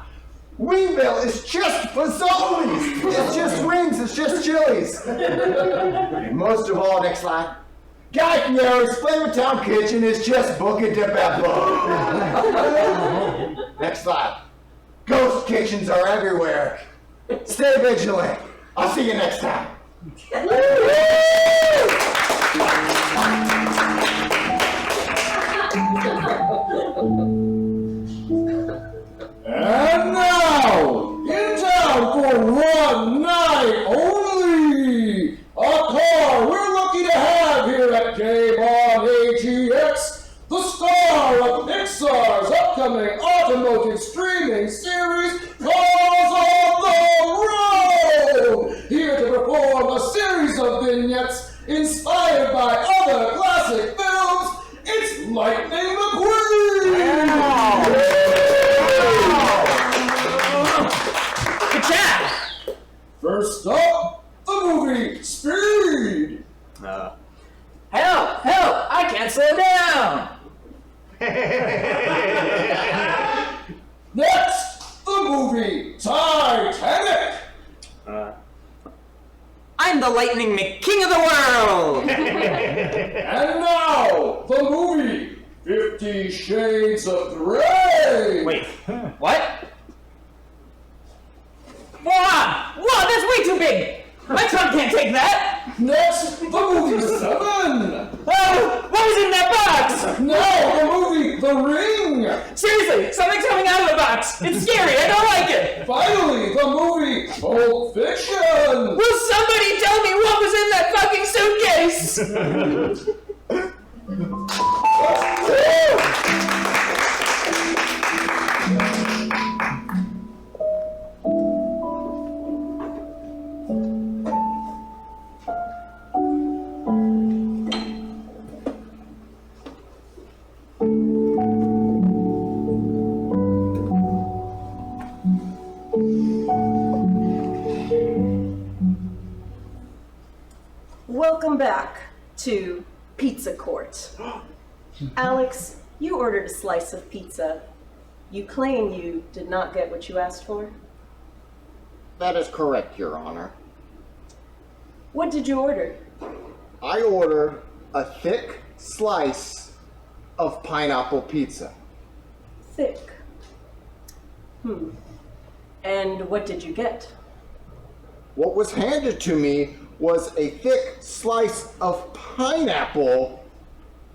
Speaker 9: Wingville is just Fazoli's. It's just wings. It's just chilies. And most of all, next slide. Guy Fieri's Flavortown Kitchen is just Boca de Beppo. Next slide. Ghost kitchens are everywhere. Stay vigilant. I'll see you next time.
Speaker 10: And now, in town for one night only,
Speaker 9: vignettes inspired by other classic films. It's Lightning McQueen!
Speaker 8: Good job!
Speaker 9: First up, the movie Speed.
Speaker 8: Help! Help! I can't slow down!
Speaker 9: Next, the movie Titanic.
Speaker 10: I'm the Lightning McKing of the world!
Speaker 9: And now, the movie 50 Shades of Grey.
Speaker 10: Wait, what? Wow! Wow, that's way too big! My trunk can't take that!
Speaker 9: Next, the movie 7.
Speaker 10: Oh, what was in that box?
Speaker 9: No, the movie The Ring.
Speaker 10: Seriously, something's coming out of the box! It's scary, I don't like it!
Speaker 9: Finally, the movie Pulp Fiction.
Speaker 10: Will somebody tell me what was in that fucking suitcase?
Speaker 11: Welcome back to Pizza Court. Alex, you ordered a slice of pizza. You claim you did not get what you asked for.
Speaker 9: That is correct, Your Honor.
Speaker 11: What did you order?
Speaker 9: I ordered a thick slice of pineapple pizza.
Speaker 11: Thick. And what did you get?
Speaker 9: What was handed to me was a thick slice of pineapple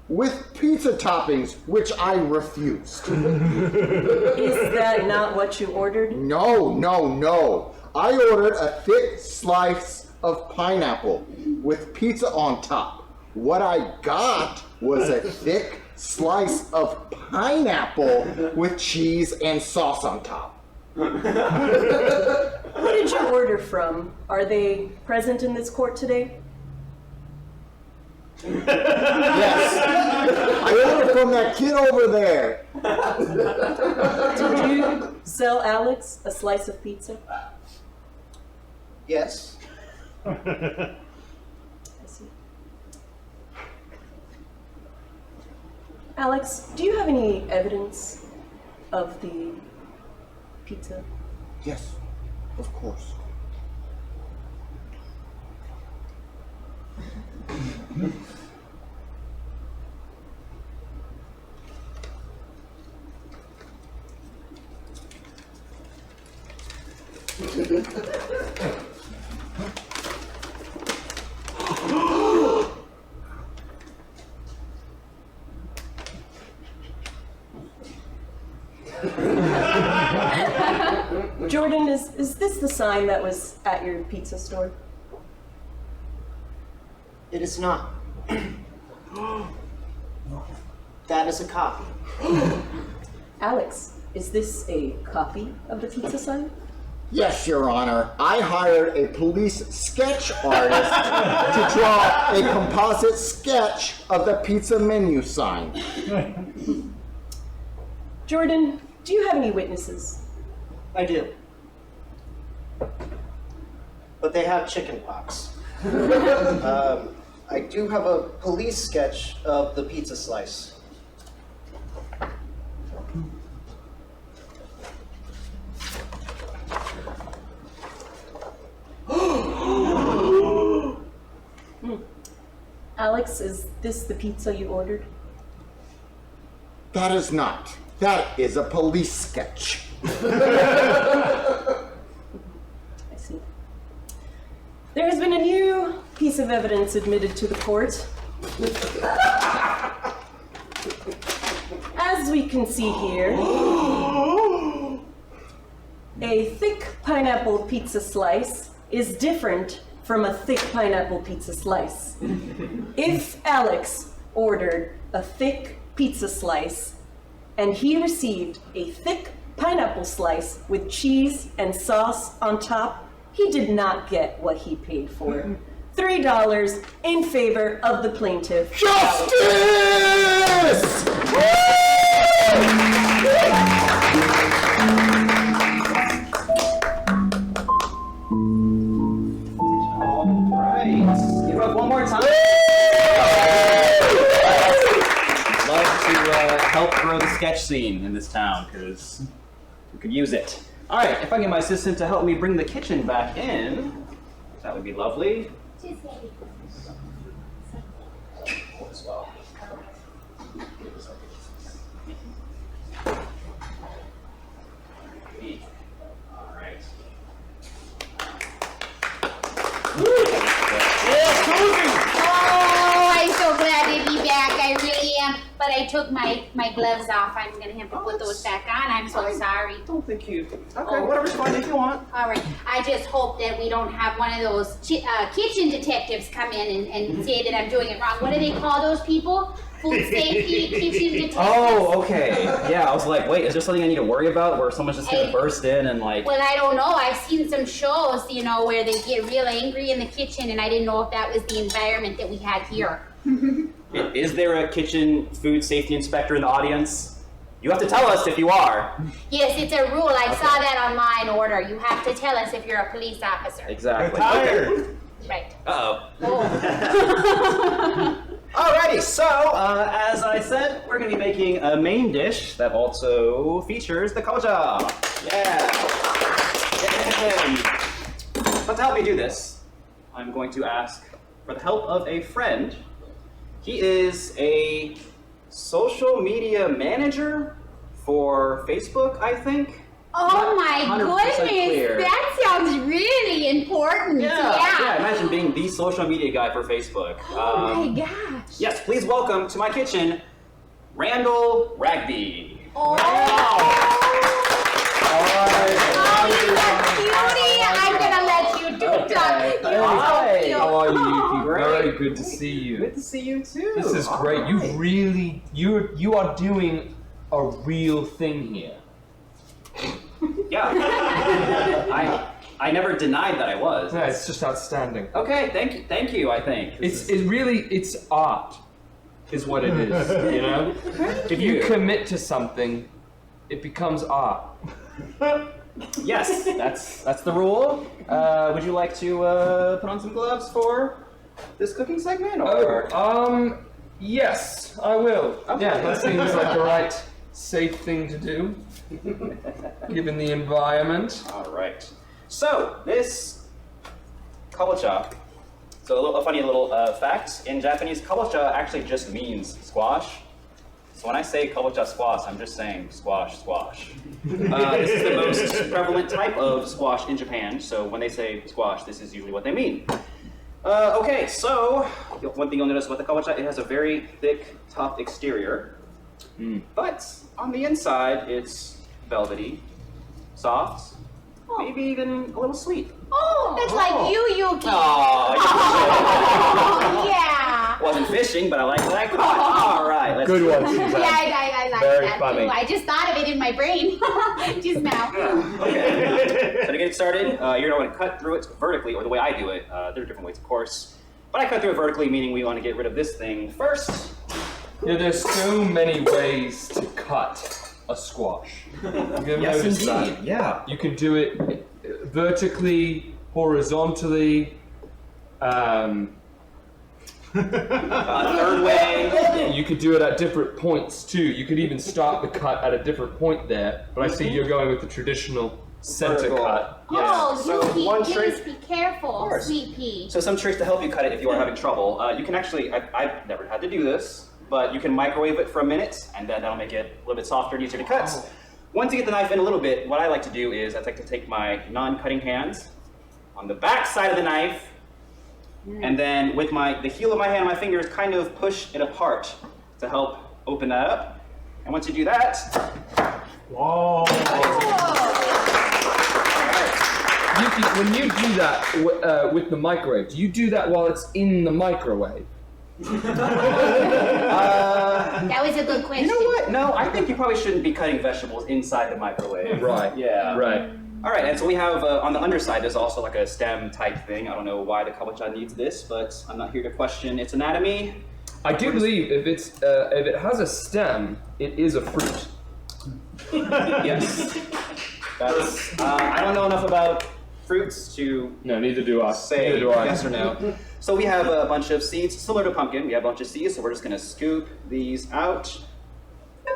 Speaker 9: with pizza toppings, which I refused.
Speaker 11: Is that not what you ordered?
Speaker 9: No. I ordered a thick slice of pineapple with pizza on top. What I got was a thick slice of pineapple with cheese and sauce on top.
Speaker 11: Who did you order from? Are they present in this court today?
Speaker 9: Yes. I ordered from that kid over there.
Speaker 11: Did you sell Alex a slice of pizza?
Speaker 9: Yes.
Speaker 11: I see. Alex, do you have any evidence of the pizza?
Speaker 9: Yes, of course.
Speaker 11: Jordan, is this the sign that was at your pizza store?
Speaker 12: It is not. That is a copy.
Speaker 11: Alex, is this a copy of the pizza sign?
Speaker 9: Yes, Your Honor. I hired a police sketch artist to draw a composite sketch of the pizza menu sign.
Speaker 11: Jordan, do you have any witnesses?
Speaker 12: I do. But they have chicken pox. I do have a police sketch of the pizza slice.
Speaker 11: Alex, is this the pizza you ordered?
Speaker 9: That is not. That is a police sketch.
Speaker 11: I see. There has been a new piece of evidence admitted to the court. As we can see here, a thick pineapple pizza slice is different from a thick pineapple pizza slice. If Alex ordered a thick pizza slice and he received a thick pineapple slice with cheese and sauce on top, he did not get what he paid for. $3 in favor of the plaintiff.
Speaker 9: Justice!
Speaker 5: Alright. Give it up one more time. Love to help grow the sketch scene in this town, because we could use it. Alright, if I can get my assistant to help me bring the kitchen back in, that would be lovely. As well. Alright.
Speaker 4: Oh, I'm so glad to be back. I really am. But I took my gloves off. I'm gonna have to put those back on. I'm so sorry.
Speaker 5: Don't think you. Okay, whatever's fine if you want.
Speaker 4: All right. I just hope that we don't have one of those kitchen detectives come in and say that I'm doing it wrong. What do they call those people? Food safety kitchen detectives.
Speaker 5: Oh, okay. Yeah, I was like, wait, is there something I need to worry about where someone's just gonna burst in and like...
Speaker 4: Well, I don't know. I've seen some shows, you know, where they get real angry in the kitchen, and I didn't know if that was the environment that we had here.
Speaker 5: Is there a kitchen food safety inspector in the audience? You have to tell us if you are.
Speaker 4: Yes, it's a rule. I saw that online order. You have to tell us if you're a police officer.
Speaker 5: Exactly.
Speaker 6: Tired.
Speaker 4: Right.
Speaker 5: Uh-oh.
Speaker 4: Oh.
Speaker 5: Alrighty, so as I said, we're going to be making a main dish that also features the kabocha. Yeah. But to help me do this, I'm going to ask for the help of a friend. He is a social media manager for Facebook, I think.
Speaker 4: Oh my
Speaker 5: 100%
Speaker 4: goodness,
Speaker 5: clear.
Speaker 4: that sounds really important.
Speaker 5: Yeah, imagine being the social media guy for Facebook.
Speaker 4: Oh my gosh.
Speaker 5: Yes, please welcome to my kitchen, Randall Ragby.
Speaker 4: Oh, he's a cutie. I'm gonna let you do that. You're so cute.
Speaker 13: How are you, Yuki?
Speaker 5: Great.
Speaker 13: Very good to see you.
Speaker 5: Good to see you too.
Speaker 13: This is great.
Speaker 5: Alright.
Speaker 13: You are doing a real thing here.
Speaker 5: Yeah. I never denied that I was.
Speaker 13: No, it's just outstanding.
Speaker 5: Okay, thank you, I think.
Speaker 13: It's art, is what it is, you know? If you commit to something, it becomes art.
Speaker 5: Yes, that's the rule. Would you like to put on some gloves for this cooking segment? Or?
Speaker 13: Yes, I will.
Speaker 5: Okay.
Speaker 13: Yeah, that seems like the right safe thing to do, given the environment.
Speaker 5: All right. So this kabocha. So a funny little fact in Japanese, kabocha actually just means squash. So when I say kabocha squash, I'm just saying squash, squash. This is the most prevalent type of squash in Japan. So when they say squash, this is usually what they mean. Okay, so one thing you'll notice with the kabocha, it has a very thick, tough exterior. But on the inside, it's velvety, soft, maybe even a little sweet.
Speaker 4: Oh, that's like you, Yuki.
Speaker 5: Oh,
Speaker 4: yeah.
Speaker 5: Wasn't fishing, but I like what I caught. All right, let's
Speaker 6: Good one,
Speaker 4: Yeah,
Speaker 6: Suzanne.
Speaker 4: I like
Speaker 6: Very
Speaker 4: that
Speaker 6: funny.
Speaker 4: too. I just thought of it in my brain just now.
Speaker 5: Okay. So to get it started, you're going to cut through it vertically, or the way I do it. There are different ways, of course. But I cut through it vertically, meaning we want to get rid of this thing first.
Speaker 13: Yeah, there's so many ways to cut a squash. Have you ever
Speaker 5: Yes,
Speaker 13: noticed
Speaker 5: indeed.
Speaker 13: that?
Speaker 5: Yeah.
Speaker 13: You can do it vertically, horizontally,
Speaker 5: A third way.
Speaker 13: you could do it at different points too. You could even start the cut at a different point there, but I see you're going with the traditional center
Speaker 5: Vertical.
Speaker 13: cut.
Speaker 4: Oh,
Speaker 5: So
Speaker 4: Yuki,
Speaker 5: one
Speaker 4: please
Speaker 5: trick-
Speaker 4: be careful,
Speaker 5: course.
Speaker 4: sweet pea.
Speaker 5: So some tricks to help you cut it if you are having trouble. You can actually, I've never had to do this, but you can microwave it for a minute, and then that'll make it a little bit softer and easier to cut. Once you get the knife in a little bit, what I like to do is I like to take my non-cutting hands on the back side of the knife, and then with the heel of my hand and my fingers kind of push it apart to help open that up. And once you do that,
Speaker 6: Whoa.
Speaker 13: Yuki, when you do that with the microwave, do you do that while it's in the microwave?
Speaker 4: That was a good question.
Speaker 5: you know what? No, I think you probably shouldn't be cutting vegetables inside the microwave.
Speaker 13: Right.
Speaker 5: Yeah.
Speaker 13: Right.
Speaker 5: All right, and so we have on the underside, there's also like a stem type thing. I don't know why the kabocha needs this, but I'm not here to question its anatomy.
Speaker 13: I do believe if it has a stem, it is a fruit.
Speaker 5: Yes. That's, I don't know enough about fruits to
Speaker 13: neither do I.
Speaker 5: Say
Speaker 13: Neither do I.
Speaker 5: yes or no. So we have a bunch of seeds, similar to pumpkin. We have a bunch of seeds, so we're just gonna scoop these out.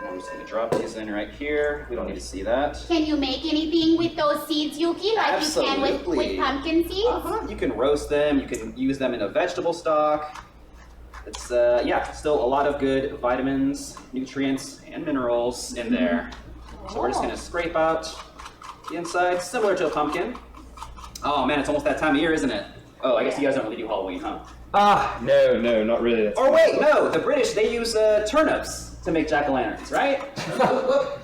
Speaker 5: I'm just gonna drop these in right here. We don't need to see that.
Speaker 4: Can you make anything with those seeds, Yuki, like you can with pumpkin seeds?
Speaker 5: You can roast them. You can use them in a vegetable stock. It's yeah, still a lot of good vitamins, nutrients, and minerals in there. So we're just gonna scrape out the inside, similar to a pumpkin. Oh man, it's almost that time of year, isn't it? Oh, I guess you guys don't really do Halloween, huh?
Speaker 13: No, not really.
Speaker 5: Or wait, no, the British, they use turnips to make jack-o'-lanterns, right?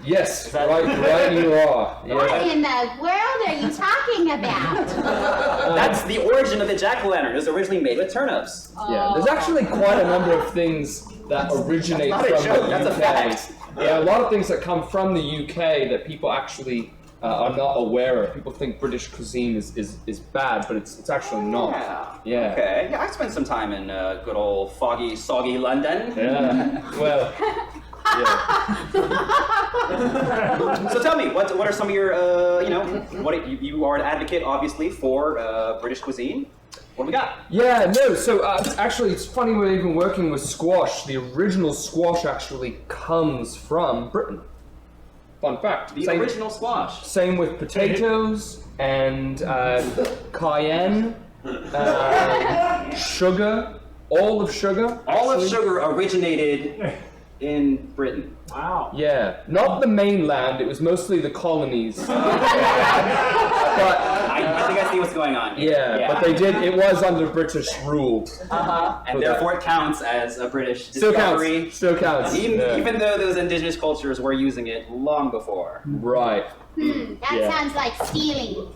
Speaker 13: Yes, right you are. Yeah.
Speaker 4: What in the world are you talking about?
Speaker 5: That's the origin of the jack-o'-lantern. It was originally made with turnips.
Speaker 13: Yeah, there's actually quite a number of things that originate
Speaker 5: That's
Speaker 13: from
Speaker 5: not a joke,
Speaker 13: the
Speaker 5: that's
Speaker 13: UK.
Speaker 5: a fact.
Speaker 13: Yeah, a lot of things that come from the UK that people actually are not aware of. People think British cuisine is bad, but it's actually not. Yeah.
Speaker 5: Okay. Yeah, I spent some time in good old foggy, soggy London.
Speaker 13: Yeah. Well.
Speaker 5: So tell me, what are some of your you are an advocate obviously for British cuisine. What do we got?
Speaker 13: Yeah, no, so actually it's funny we're even working with squash. The original squash actually comes from Britain. Fun fact.
Speaker 5: The original squash.
Speaker 13: Same with potatoes and cayenne, sugar, all of sugar.
Speaker 5: All of sugar originated in Britain.
Speaker 6: Wow.
Speaker 13: Yeah, not the mainland, it was mostly the colonies. But
Speaker 5: I think I see what's going on.
Speaker 13: Yeah, but it was under British rule.
Speaker 5: And therefore it counts as a British
Speaker 13: Still
Speaker 5: discovery.
Speaker 13: Still counts.
Speaker 5: Even though those indigenous cultures were using it long before.
Speaker 13: Right.
Speaker 4: That sounds like stealing.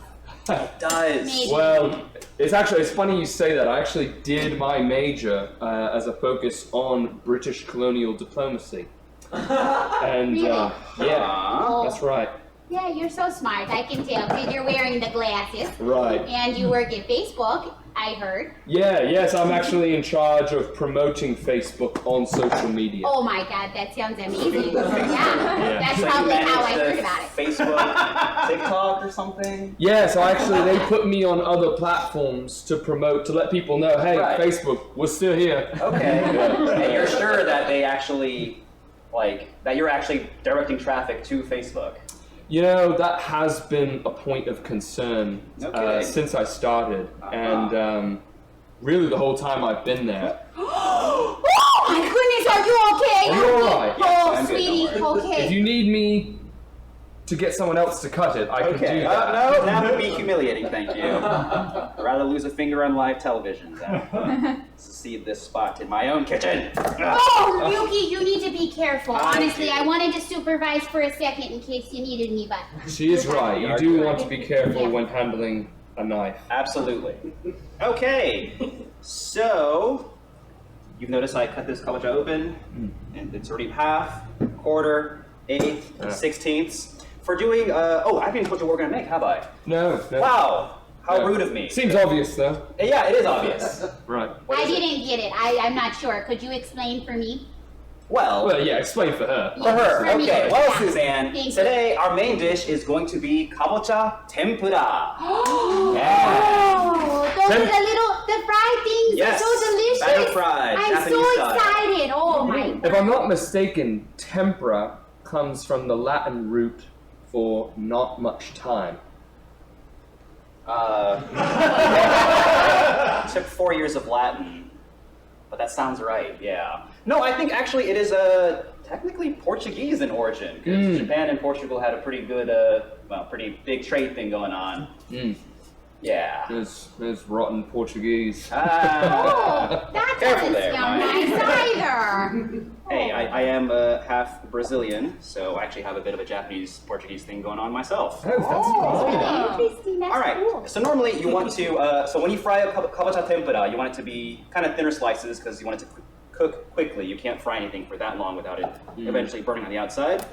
Speaker 5: It does.
Speaker 4: Maybe.
Speaker 13: Well, it's funny you say that. I actually did my major as a focus on British colonial diplomacy. And
Speaker 4: Really?
Speaker 13: yeah, that's right.
Speaker 4: Yeah, you're so smart. I can tell because you're wearing the glasses.
Speaker 13: Right.
Speaker 4: And you work at Facebook, I heard.
Speaker 13: Yes, I'm actually in charge of promoting Facebook on social media.
Speaker 4: Oh my God, that sounds amazing. Yeah, that's
Speaker 5: So
Speaker 4: probably
Speaker 5: you
Speaker 4: how I
Speaker 5: managed
Speaker 4: heard
Speaker 5: the
Speaker 4: about it.
Speaker 5: Facebook, TikTok or something?
Speaker 13: Yeah, so actually they put me on other platforms to promote, to let people know, hey,
Speaker 5: Right.
Speaker 13: Facebook, we're still here.
Speaker 5: Okay.
Speaker 13: Yeah.
Speaker 5: And you're sure that they actually, that you're actually directing traffic to Facebook?
Speaker 13: You know, that has been a point of concern since I started, and really the whole time I've been there.
Speaker 4: Oh my goodness, are you okay?
Speaker 13: Are you alright?
Speaker 4: Oh,
Speaker 13: Yes, I'm good,
Speaker 4: sweetie,
Speaker 13: don't worry.
Speaker 4: okay.
Speaker 13: If you need me to get someone else to cut it, I can do that.
Speaker 5: No, that would be humiliating, thank you. I'd rather lose a finger on live television than see this spot in my own kitchen.
Speaker 4: Oh, Yuki, you need to be careful.
Speaker 5: I
Speaker 4: Honestly,
Speaker 5: do.
Speaker 4: I wanted to supervise for a second in case you needed me, but...
Speaker 13: She is right. You do want to be careful when handling a knife.
Speaker 5: Absolutely. Okay, so you've noticed I cut this kabocha open, and it's already half, quarter, eighth, sixteenths. For doing, I haven't even told you what we're gonna make, have I?
Speaker 13: No.
Speaker 5: Wow, how
Speaker 13: No.
Speaker 5: rude of me.
Speaker 13: Seems obvious, though.
Speaker 5: Yeah, it is obvious.
Speaker 13: Right.
Speaker 4: I didn't get it. I'm not sure. Could you explain for me?
Speaker 5: Well,
Speaker 13: yeah, explain for her.
Speaker 5: For her,
Speaker 4: For me.
Speaker 5: okay. Well,
Speaker 4: Yeah.
Speaker 5: Suzanne,
Speaker 4: Thank you.
Speaker 5: today our main dish is going to be kabocha tempura.
Speaker 4: Oh, those are the fried things.
Speaker 5: Yes,
Speaker 4: They're so delicious.
Speaker 5: batter fried,
Speaker 4: I'm
Speaker 5: Japanese
Speaker 4: so
Speaker 5: style.
Speaker 4: excited. Oh my.
Speaker 13: If I'm not mistaken, tempura comes from the Latin root for not much time.
Speaker 5: Took 4 years of Latin, but that sounds right, yeah. No, I think actually it is technically Portuguese in origin, because Japan and Portugal had a pretty good, pretty big trade thing going on. Yeah.
Speaker 13: There's rotten Portuguese.
Speaker 4: Oh, that
Speaker 5: Careful
Speaker 4: doesn't
Speaker 5: there,
Speaker 4: sound
Speaker 5: Mike.
Speaker 4: nice either.
Speaker 5: Hey, I am half Brazilian, so I actually have a bit of a Japanese-Portuguese thing going on myself.
Speaker 4: Oh, interesting. That's
Speaker 5: All right,
Speaker 4: cool.
Speaker 5: so normally you want to, so when you fry up kabocha tempura, you want it to be kind of thinner slices because you want it to cook quickly. You can't fry anything for that long without it eventually burning on the outside.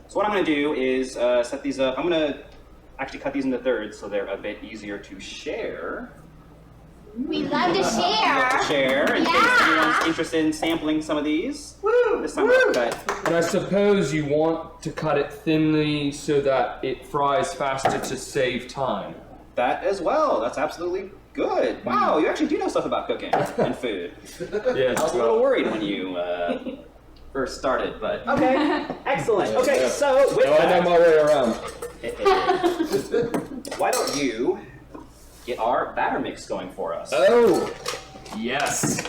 Speaker 5: So what I'm going to do is set these up. I'm going to actually cut these into thirds so they're a bit easier to share.
Speaker 4: We love to share.
Speaker 5: Share in case anyone's interested in sampling some of these. Woo! This time I'll cut.
Speaker 13: And I suppose you want to cut it thinly so that it fries faster to save time.
Speaker 5: That as well. That's absolutely good. Wow, you actually do know stuff about cooking and food.
Speaker 13: Yes,
Speaker 5: I was a little worried when you first started, but okay, excellent. Okay, so with
Speaker 13: I know
Speaker 5: that,
Speaker 13: my way around.
Speaker 5: why don't you get our batter mix going for us?
Speaker 13: Oh, yes.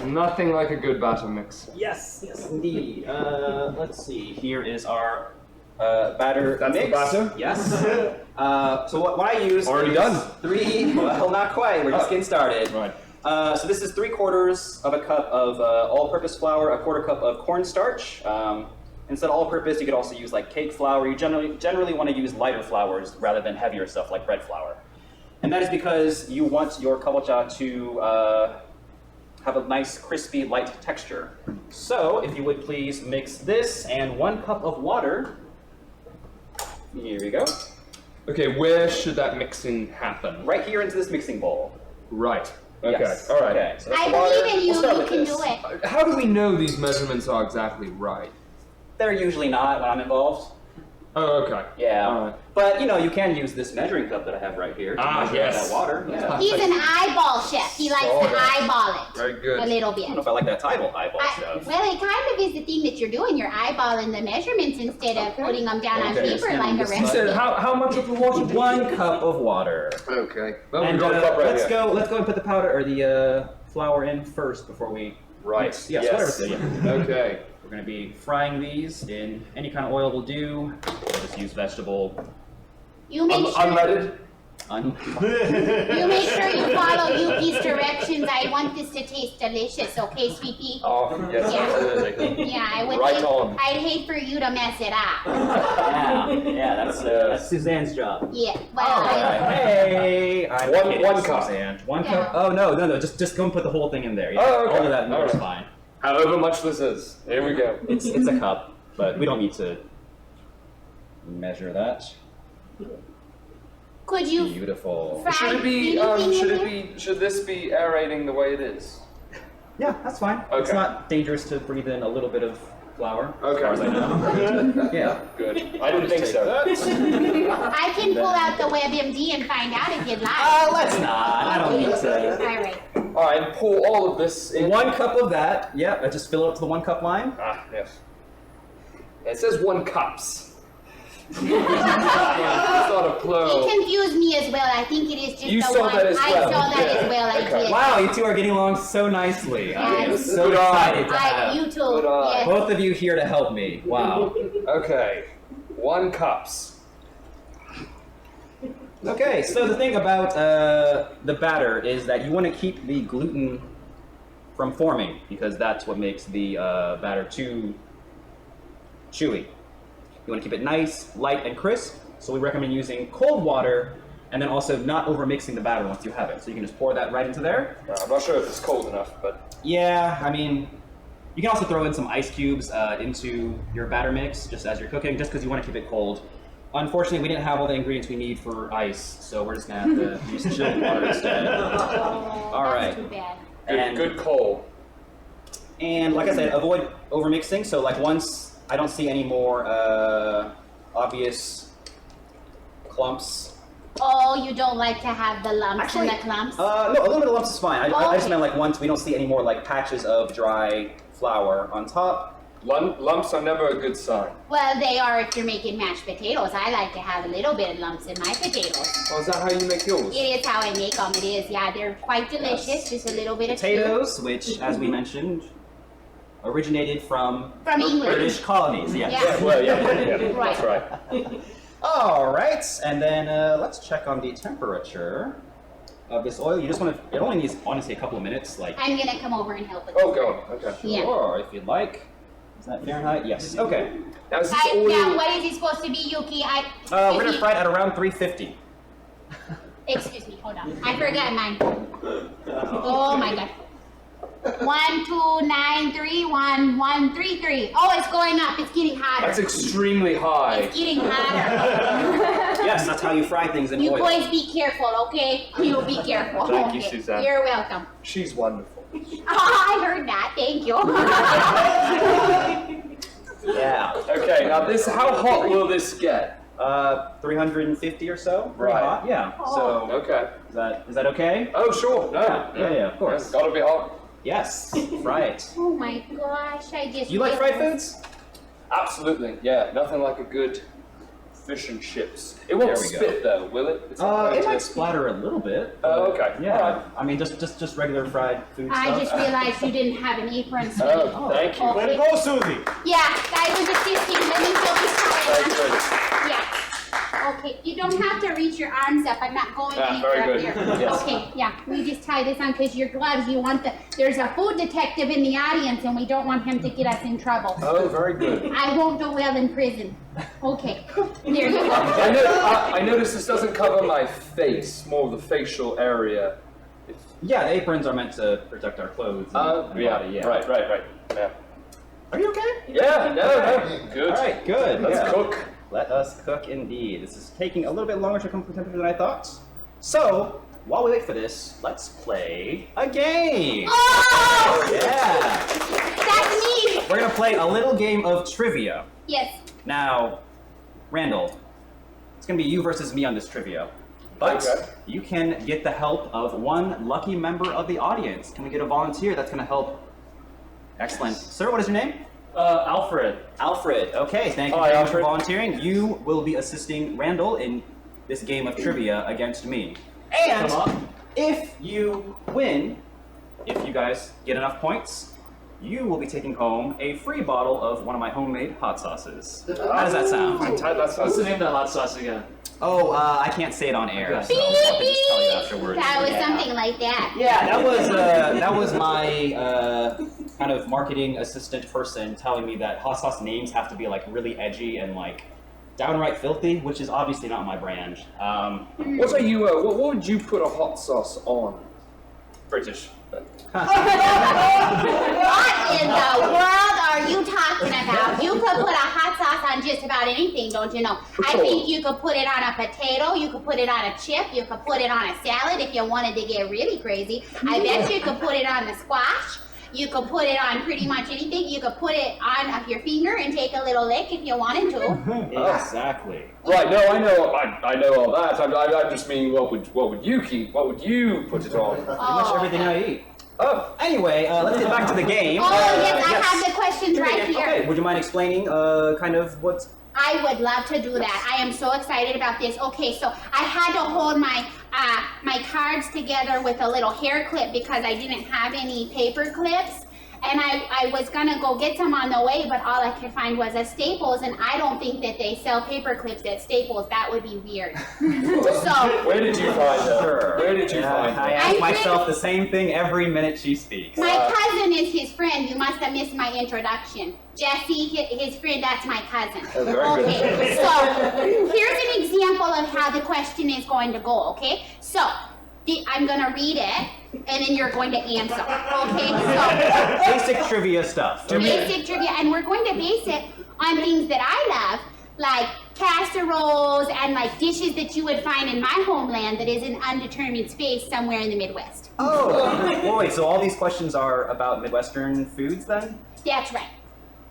Speaker 13: Nothing like a good batter mix.
Speaker 5: Yes, yes, indeed. Let's see. Here is our batter
Speaker 13: That's
Speaker 5: mix.
Speaker 13: the batter?
Speaker 5: Yes. So what I use
Speaker 13: Already
Speaker 5: is
Speaker 13: done.
Speaker 5: 3. Well, not quite. We're just getting started.
Speaker 13: Right.
Speaker 5: So this is 3/4 of a cup of all-purpose flour, a 1/4 cup of cornstarch. Instead of all-purpose, you could also use like cake flour. You generally want to use lighter flours rather than heavier stuff like bread flour. And that is because you want your kabocha to have a nice, crispy, light texture. So if you would please mix this and 1 cup of water. Here we go.
Speaker 13: Okay, where should that mixing happen?
Speaker 5: Right here into this mixing bowl.
Speaker 13: Right. Okay.
Speaker 5: Yes.
Speaker 13: All right.
Speaker 5: Okay. So that's
Speaker 4: I
Speaker 5: the water.
Speaker 4: believe in you.
Speaker 5: We'll start
Speaker 4: You
Speaker 5: with
Speaker 4: can
Speaker 5: this.
Speaker 4: do it.
Speaker 13: How do we know these measurements are exactly right?
Speaker 5: They're usually not when I'm involved.
Speaker 13: Oh, okay.
Speaker 5: Yeah.
Speaker 13: All right.
Speaker 5: But, you know, you can use this measuring cup that I have right here to measure
Speaker 13: yes.
Speaker 5: that water. Yeah.
Speaker 4: He's an eyeball chef. He likes to eyeball it
Speaker 13: Very good.
Speaker 4: a little
Speaker 5: I
Speaker 4: bit.
Speaker 5: don't know if I like that eyeball stuff.
Speaker 4: Well, it kind of is the thing that you're doing. You're eyeballing the measurements instead of putting them down on
Speaker 5: Okay,
Speaker 4: paper
Speaker 5: just
Speaker 4: like a
Speaker 5: gonna-
Speaker 13: You said
Speaker 4: recipe.
Speaker 13: how much of the water?
Speaker 5: 1 cup of water.
Speaker 13: Okay. Well,
Speaker 5: And
Speaker 13: we got a cup right
Speaker 5: let's
Speaker 13: here.
Speaker 5: go and put the powder or the flour in first before we.
Speaker 13: Right.
Speaker 5: Yes. Whatever. Yeah.
Speaker 13: Okay.
Speaker 5: We're going to be frying these in any kind of oil will do. We'll just use vegetable.
Speaker 4: You make sure.
Speaker 13: Unleaded.
Speaker 4: You make sure you follow Yuki's directions. I want this to taste delicious, okay, sweet pea?
Speaker 13: Oh, yes,
Speaker 4: Yeah.
Speaker 13: absolutely.
Speaker 4: Yeah, I would.
Speaker 13: Right
Speaker 4: hate,
Speaker 13: on.
Speaker 4: I'd hate for you to mess it up.
Speaker 5: Yeah, that's Suzanne's job.
Speaker 4: Yeah. Well.
Speaker 5: Hey, I'm kidding,
Speaker 13: One cup.
Speaker 5: Suzanne. 1
Speaker 4: Yeah.
Speaker 5: cup. Oh no, just go and put the whole thing in there. Yeah.
Speaker 13: Oh, okay.
Speaker 5: All of that in there is
Speaker 13: All
Speaker 5: fine.
Speaker 13: However much this is. Here we go.
Speaker 5: It's a cup, but we don't need to measure that.
Speaker 4: Could you
Speaker 5: Beautiful.
Speaker 4: fry
Speaker 13: Should it be?
Speaker 4: anything in
Speaker 13: Should
Speaker 4: there?
Speaker 13: it be? Should this be aerating the way it is?
Speaker 5: Yeah, that's fine. It's
Speaker 13: Okay.
Speaker 5: not dangerous to breathe in a little bit of flour.
Speaker 13: Okay.
Speaker 5: As far as I know. Yeah.
Speaker 13: Good. I didn't think so.
Speaker 4: I can pull out the WebMD and find out if you'd like.
Speaker 5: Let's not. I don't need to.
Speaker 4: All right.
Speaker 13: All right, and pour all of this in.
Speaker 5: 1 cup of that. Yeah, I just fill it up to the 1 cup line.
Speaker 13: Ah, yes. It says 1 cups. It's not a
Speaker 4: It
Speaker 13: plural.
Speaker 4: confused me as well. I think it is just
Speaker 13: You
Speaker 4: the
Speaker 13: saw
Speaker 4: one.
Speaker 13: that as
Speaker 4: I
Speaker 13: well.
Speaker 4: saw that
Speaker 13: Yeah.
Speaker 4: as well. I
Speaker 13: Okay.
Speaker 4: did.
Speaker 5: Wow, you two are getting along so nicely. I am
Speaker 4: Yes.
Speaker 5: so
Speaker 13: Good eye.
Speaker 5: excited to have
Speaker 4: You too.
Speaker 13: Good eye.
Speaker 4: Yes.
Speaker 5: both of you here to help me. Wow.
Speaker 13: Okay, 1 cups.
Speaker 5: Okay, so the thing about the batter is that you want to keep the gluten from forming because that's what makes the batter too chewy. You want to keep it nice, light, and crisp, so we recommend using cold water and then also not over mixing the batter once you have it. So you can just pour that right into there.
Speaker 13: I'm not sure if it's cold enough, but
Speaker 5: Yeah, I mean, you can also throw in some ice cubes into your batter mix just as you're cooking, just because you want to keep it cold. Unfortunately, we didn't have all the ingredients we need for ice, so we're just gonna have to use chilled water instead. All right.
Speaker 4: That's too bad.
Speaker 5: And,
Speaker 13: good coal.
Speaker 5: and like I said, avoid over mixing. So like once I don't see any more obvious clumps.
Speaker 4: Oh, you don't like to have the lumps and the clumps?
Speaker 5: No, a little bit of lumps is fine. I just
Speaker 4: Okay.
Speaker 5: meant like once we don't see any more like patches of dry flour on top.
Speaker 13: Lumps are never a good sign.
Speaker 4: Well, they are if you're making mashed potatoes. I like to have a little bit of lumps in my potatoes.
Speaker 13: Oh, is that how you make yours?
Speaker 4: It is how I make them. It is, yeah. They're quite delicious. Just a little bit of
Speaker 5: Potatoes, which, as we mentioned, originated from
Speaker 4: England.
Speaker 5: British colonies. Yes.
Speaker 4: Yeah.
Speaker 13: Well, yeah,
Speaker 4: Right.
Speaker 13: that's right.
Speaker 5: All right, and then let's check on the temperature of this oil. You just want to. It only needs honestly a couple of minutes. Like.
Speaker 4: I'm gonna come over and help with
Speaker 13: Oh,
Speaker 4: this.
Speaker 13: go on. Okay.
Speaker 4: Yeah.
Speaker 5: Or if you'd like. Is that Fahrenheit? Yes. Okay.
Speaker 13: Now, is this
Speaker 4: Now,
Speaker 13: oil?
Speaker 4: what is it supposed to be, Yuki?
Speaker 5: We're gonna fry it at around 350.
Speaker 4: Excuse me, hold on. I forgot mine. Oh my god. 1293 1133. Oh, it's going up. It's getting hotter.
Speaker 13: That's extremely high.
Speaker 4: It's getting hotter.
Speaker 5: Yes, that's how you fry things in
Speaker 4: You
Speaker 5: oil.
Speaker 4: boys be careful, okay? You be careful.
Speaker 13: Thank you,
Speaker 4: Okay.
Speaker 13: Suzanne.
Speaker 4: You're welcome.
Speaker 13: She's wonderful.
Speaker 4: Oh, I heard that. Thank you.
Speaker 5: Yeah.
Speaker 13: Okay, now this, how hot will this get?
Speaker 5: 350 or so. Pretty
Speaker 13: Right.
Speaker 5: hot. Yeah. So
Speaker 13: Okay.
Speaker 5: is that okay?
Speaker 13: Oh, sure. No.
Speaker 5: Yeah, of course.
Speaker 13: It's gotta be hot.
Speaker 5: Yes. Right.
Speaker 4: Oh my gosh, I just.
Speaker 5: You like fried foods?
Speaker 13: Absolutely. Yeah, nothing like a good fish and chips. It won't
Speaker 5: There we go.
Speaker 13: spit though, will it? It's not
Speaker 5: It
Speaker 13: going
Speaker 5: might
Speaker 13: to-
Speaker 5: splatter a little bit.
Speaker 13: Oh, okay.
Speaker 5: Yeah.
Speaker 13: Alright.
Speaker 5: I mean, just regular fried food
Speaker 4: I
Speaker 5: stuff.
Speaker 4: just realized you didn't have an apron, sweetie.
Speaker 13: Oh, thank you.
Speaker 6: Way to go, Susie.
Speaker 4: Yeah, I was assisting. Let me fill this
Speaker 13: Very
Speaker 4: time.
Speaker 13: good.
Speaker 4: Yeah. Okay, you don't have to reach your arms up. I'm not going
Speaker 13: Ah,
Speaker 4: deeper
Speaker 13: very
Speaker 4: up
Speaker 13: good.
Speaker 4: here.
Speaker 13: Yes.
Speaker 4: Okay, yeah. We just tie this on because your gloves. You want there's a food detective in the audience, and we don't want him to get us in trouble.
Speaker 13: Oh, very good.
Speaker 4: I won't do well in prison. Okay, there you go.
Speaker 13: I notice this doesn't cover my face, more of the facial area.
Speaker 5: Yeah, the aprons are meant to protect our clothes. And
Speaker 13: Yeah,
Speaker 5: body, yeah.
Speaker 13: right. Yeah.
Speaker 5: Are you okay?
Speaker 13: Yeah, no, good.
Speaker 5: All right, good.
Speaker 13: Let's
Speaker 5: yeah.
Speaker 13: cook.
Speaker 5: Let us cook indeed. This is taking a little bit longer to come to temperature than I thought. So, while we wait for this, let's play a game.
Speaker 4: Oh!
Speaker 5: Yeah.
Speaker 4: That's me!
Speaker 5: We're gonna play a little game of trivia.
Speaker 4: Yes.
Speaker 5: Now, Randall, it's gonna be you versus me on this trivia. But
Speaker 13: Okay.
Speaker 5: you can get the help of one lucky member of the audience. Can we get a volunteer that's gonna help? Excellent. Sir, what is your name?
Speaker 8: Alfred.
Speaker 5: Alfred. Okay, thank you
Speaker 13: Hi,
Speaker 5: very much for
Speaker 13: Alfred.
Speaker 5: volunteering. You will be assisting Randall in this game of trivia against me. And
Speaker 8: Come on.
Speaker 5: if you win, if you guys get enough points, you will be taking home a free bottle of one of my homemade hot sauces. How does that sound?
Speaker 8: What's the name of that hot sauce again?
Speaker 5: Oh, I can't say it on air,
Speaker 8: Okay.
Speaker 5: so I'll just tell you afterwards.
Speaker 4: That was
Speaker 5: Yeah.
Speaker 4: something like that.
Speaker 5: Yeah, that was my kind of marketing assistant person telling me that hot sauce names have to be like really edgy and like downright filthy, which is obviously not my brand.
Speaker 13: What are you? What would you put a hot sauce on?
Speaker 5: British.
Speaker 4: What in the world are you talking about? You could put a hot sauce on just about anything, don't you know? I think you could put it on a potato, you could put it on a chip, you could put it on a salad if you wanted to get really crazy. I bet you could put it on the squash. You could put it on pretty much anything. You could put it on your finger and take a little lick if you wanted to.
Speaker 5: Exactly.
Speaker 13: Right. No, I know all that. I just mean, what would Yuki? What would you put it on?
Speaker 5: Pretty much everything I eat.
Speaker 13: Oh.
Speaker 5: Anyway, let's get back to the game.
Speaker 4: Oh, yes, I have the questions right here.
Speaker 5: Okay, would you mind explaining kind of what's...
Speaker 4: I would love to do that. I am so excited about this. Okay, so I had to hold my my cards together with a little hair clip because I didn't have any paper clips. And I was gonna go get some on the way, but all I could find was a Staples, and I don't think that they sell paper clips at Staples. That would be weird. So
Speaker 13: Where did you find her?
Speaker 5: Sure.
Speaker 13: Where did you find
Speaker 5: I
Speaker 13: her?
Speaker 5: ask
Speaker 4: I
Speaker 5: myself the same thing every minute she speaks.
Speaker 4: my cousin is his friend. You must have missed my introduction. Jesse, his friend, that's my cousin.
Speaker 13: Oh, very good.
Speaker 4: Okay, so here's an example of how the question is going to go, okay? So, I'm gonna read it, and then you're going to answer, okay? So,
Speaker 5: Basic trivia stuff.
Speaker 4: basic trivia, and we're going to base it on things that I love, like casseroles and like dishes that you would find in my homeland that is an undetermined space somewhere in the Midwest.
Speaker 5: Oh, wait, so all these questions are about Midwestern foods then?
Speaker 4: That's right.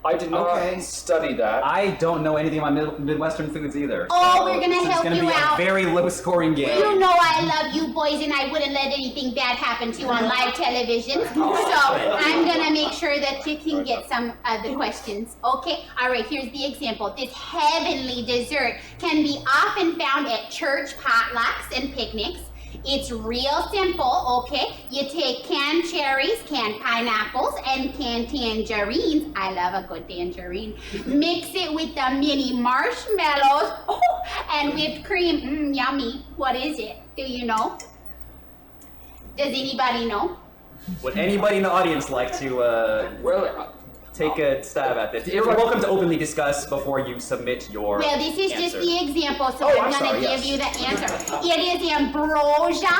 Speaker 13: I did not study that.
Speaker 5: I don't know anything about Midwestern foods either.
Speaker 4: Oh,
Speaker 5: so
Speaker 4: we're gonna
Speaker 5: this
Speaker 4: help
Speaker 5: is gonna
Speaker 4: you
Speaker 5: be
Speaker 4: out.
Speaker 5: a very low scoring game.
Speaker 4: You know I love you boys and I wouldn't let anything bad happen to you on live television. So I'm gonna make sure that you can get some of the questions. Okay, all right, here's the example. This heavenly dessert can be often found at church potlucks and picnics. It's real simple, okay? You take canned cherries, canned pineapples, and canned tangerines. I love a good tangerine. Mix it with the mini marshmallows and whipped cream. Yummy. What is it? Do you know? Does anybody know?
Speaker 5: Would anybody in the audience like to take a stab at this? You're welcome to openly discuss before you submit your
Speaker 4: Well, this is just
Speaker 5: answer.
Speaker 4: the example, so
Speaker 5: Oh,
Speaker 4: I'm
Speaker 5: I'm
Speaker 4: gonna
Speaker 5: sorry,
Speaker 4: give
Speaker 5: yes.
Speaker 4: you the answer. It is ambrosia,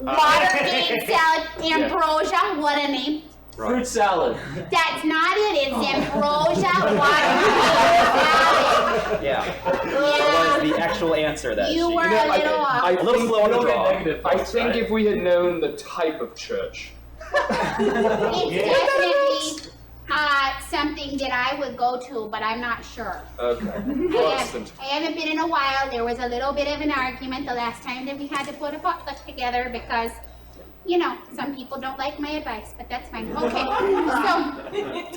Speaker 4: Watergate salad, ambrosia, what a name.
Speaker 8: Fruit salad.
Speaker 4: That's not it, it's ambrosia, Watergate salad.
Speaker 5: Yeah. What was the actual answer that
Speaker 4: You
Speaker 5: she...
Speaker 4: were a little off.
Speaker 5: A little slow on the draw.
Speaker 13: I think if we had known the type of church.
Speaker 4: It's definitely something that I would go to, but I'm not sure.
Speaker 13: Okay.
Speaker 4: I haven't been in a while. There was a little bit of an argument the last time that we had to put a potluck together because, you know, some people don't like my advice, but that's fine. Okay,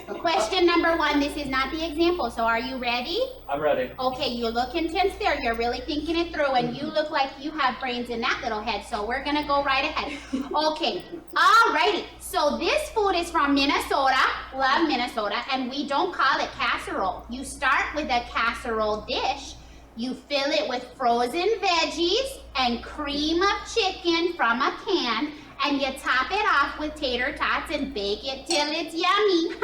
Speaker 4: so question number 1, this is not the example, so are you ready?
Speaker 8: I'm ready.
Speaker 4: Okay, you look intense there, you're really thinking it through, and you look like you have brains in that little head, so we're gonna go right ahead. Okay, alrighty, so this food is from Minnesota, love Minnesota, and we don't call it casserole. You start with a casserole dish, you fill it with frozen veggies and cream of chicken from a can, and you top it off with tater tots and bake it till it's yummy.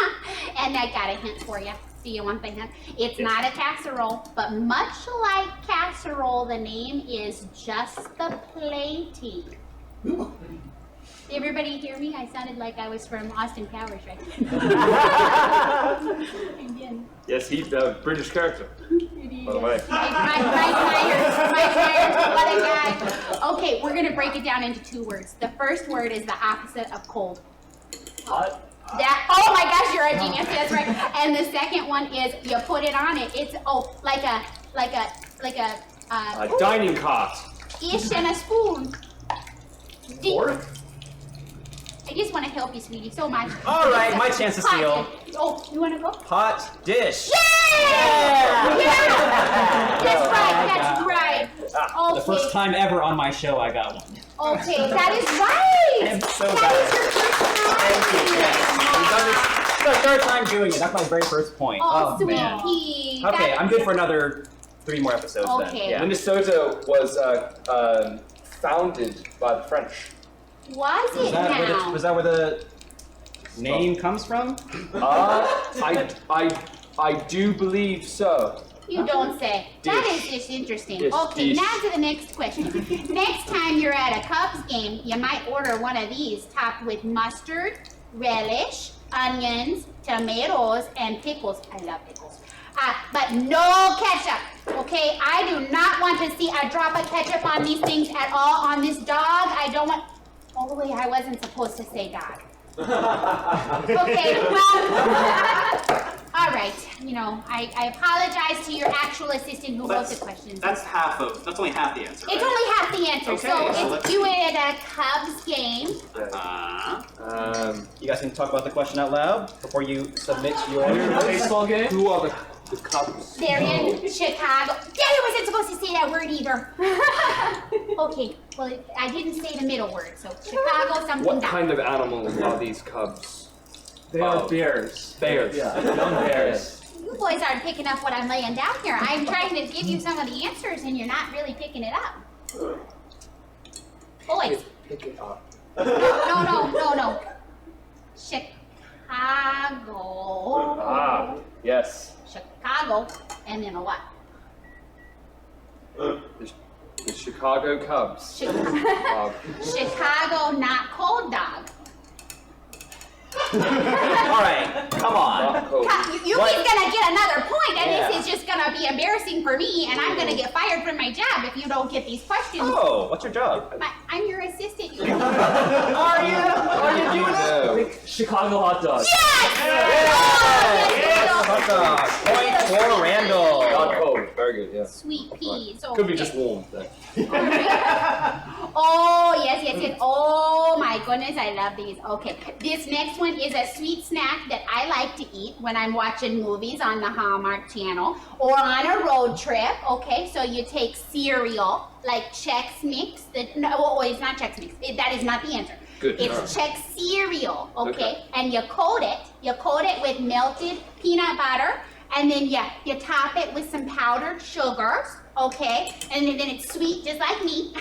Speaker 4: And I got a hint for you. Do you want the hint? It's not a casserole, but much like casserole, the name is just the plating. Did everybody hear me? I sounded like I was from Austin Powers, right? Again.
Speaker 13: Yes, he's a British character. By the way.
Speaker 4: Mike Myers, what a guy. Okay, we're gonna break it down into 2 words. The first word is the opposite of cold.
Speaker 8: Hot.
Speaker 4: That, oh my gosh, you're a genius, that's right. And the second one is you put it on it. It's like a
Speaker 13: Dining cart.
Speaker 4: dish and a spoon.
Speaker 8: Fork.
Speaker 4: I just want to help you, sweetie, so much.
Speaker 5: All right, my chance to steal.
Speaker 4: Oh, you want to go?
Speaker 5: Hot dish.
Speaker 4: Yeah! That's right. Okay.
Speaker 8: The first time ever on my show, I got one.
Speaker 4: Okay, that is right.
Speaker 8: I'm so
Speaker 4: That is your first time.
Speaker 8: It's the 3rd time doing it. That's my very first point.
Speaker 4: Oh,
Speaker 8: man.
Speaker 4: sweetie.
Speaker 5: Okay, I'm good for another 3 more episodes
Speaker 4: Okay.
Speaker 5: then. Yeah.
Speaker 13: Minnesota was founded by the French.
Speaker 4: Was it now?
Speaker 5: Was that where the name comes from?
Speaker 13: I do believe so.
Speaker 4: You don't say. That is
Speaker 13: Dish.
Speaker 4: just interesting.
Speaker 13: Dish,
Speaker 4: Okay,
Speaker 13: dish.
Speaker 4: now to the next question. Next time you're at a Cubs game, you might order one of these topped with mustard, relish, onions, tomatoes, and pickles. I love pickles. But no ketchup, okay? I do not want to see a drop of ketchup on these things at all. On this dog, I don't want... Oh, wait, I wasn't supposed to say dog. Okay, well... All right, you know, I apologize to your actual assistant who wrote the questions.
Speaker 5: That's only half the answer.
Speaker 4: It's only half the answer,
Speaker 5: Okay,
Speaker 4: so
Speaker 5: so
Speaker 4: it's you at a Cubs game.
Speaker 5: You guys can talk about the question out loud before you submit your
Speaker 13: baseball game? Who are the Cubs?
Speaker 4: They're in Chicago. Daddy wasn't supposed to say that word either. Okay, well, I didn't say the middle word, so Chicago something
Speaker 13: What
Speaker 4: down.
Speaker 13: kind of animals are these Cubs?
Speaker 8: They are bears.
Speaker 13: Bears.
Speaker 8: Yeah, young bears.
Speaker 4: You boys aren't picking up what I'm laying down here. I'm trying to give you some of the answers, and you're not really picking it up. Boys.
Speaker 13: Pick it up.
Speaker 4: No. Chicago.
Speaker 13: Yes.
Speaker 4: Chicago, and then a what?
Speaker 13: The Chicago Cubs.
Speaker 4: Chicago, not cold dog.
Speaker 5: All right, come on.
Speaker 4: Yuki's gonna get another point, and this is just gonna be embarrassing for me, and I'm gonna get fired from my job if you don't get these questions.
Speaker 5: Oh, what's your job?
Speaker 4: I'm your assistant, Yuki.
Speaker 5: Are you doing it?
Speaker 8: Chicago hot dog.
Speaker 4: Yes!
Speaker 5: Hot dog. Point for Randall.
Speaker 13: Not cold. Very good. Yeah.
Speaker 4: Sweet peas.
Speaker 13: Could be
Speaker 4: okay.
Speaker 13: just warm. Then.
Speaker 4: Oh, yes. Oh, my goodness, I love these. Okay, this next one is a sweet snack that I like to eat when I'm watching movies on the Hallmark Channel or on a road trip. Okay, so you take cereal, like Chex Mix. No, it's not Chex Mix. That is not the answer.
Speaker 13: Good.
Speaker 4: It's Chex cereal, okay? And you coat it with melted peanut butter, and then you top it with some powdered sugars, okay? And then it's sweet just like me.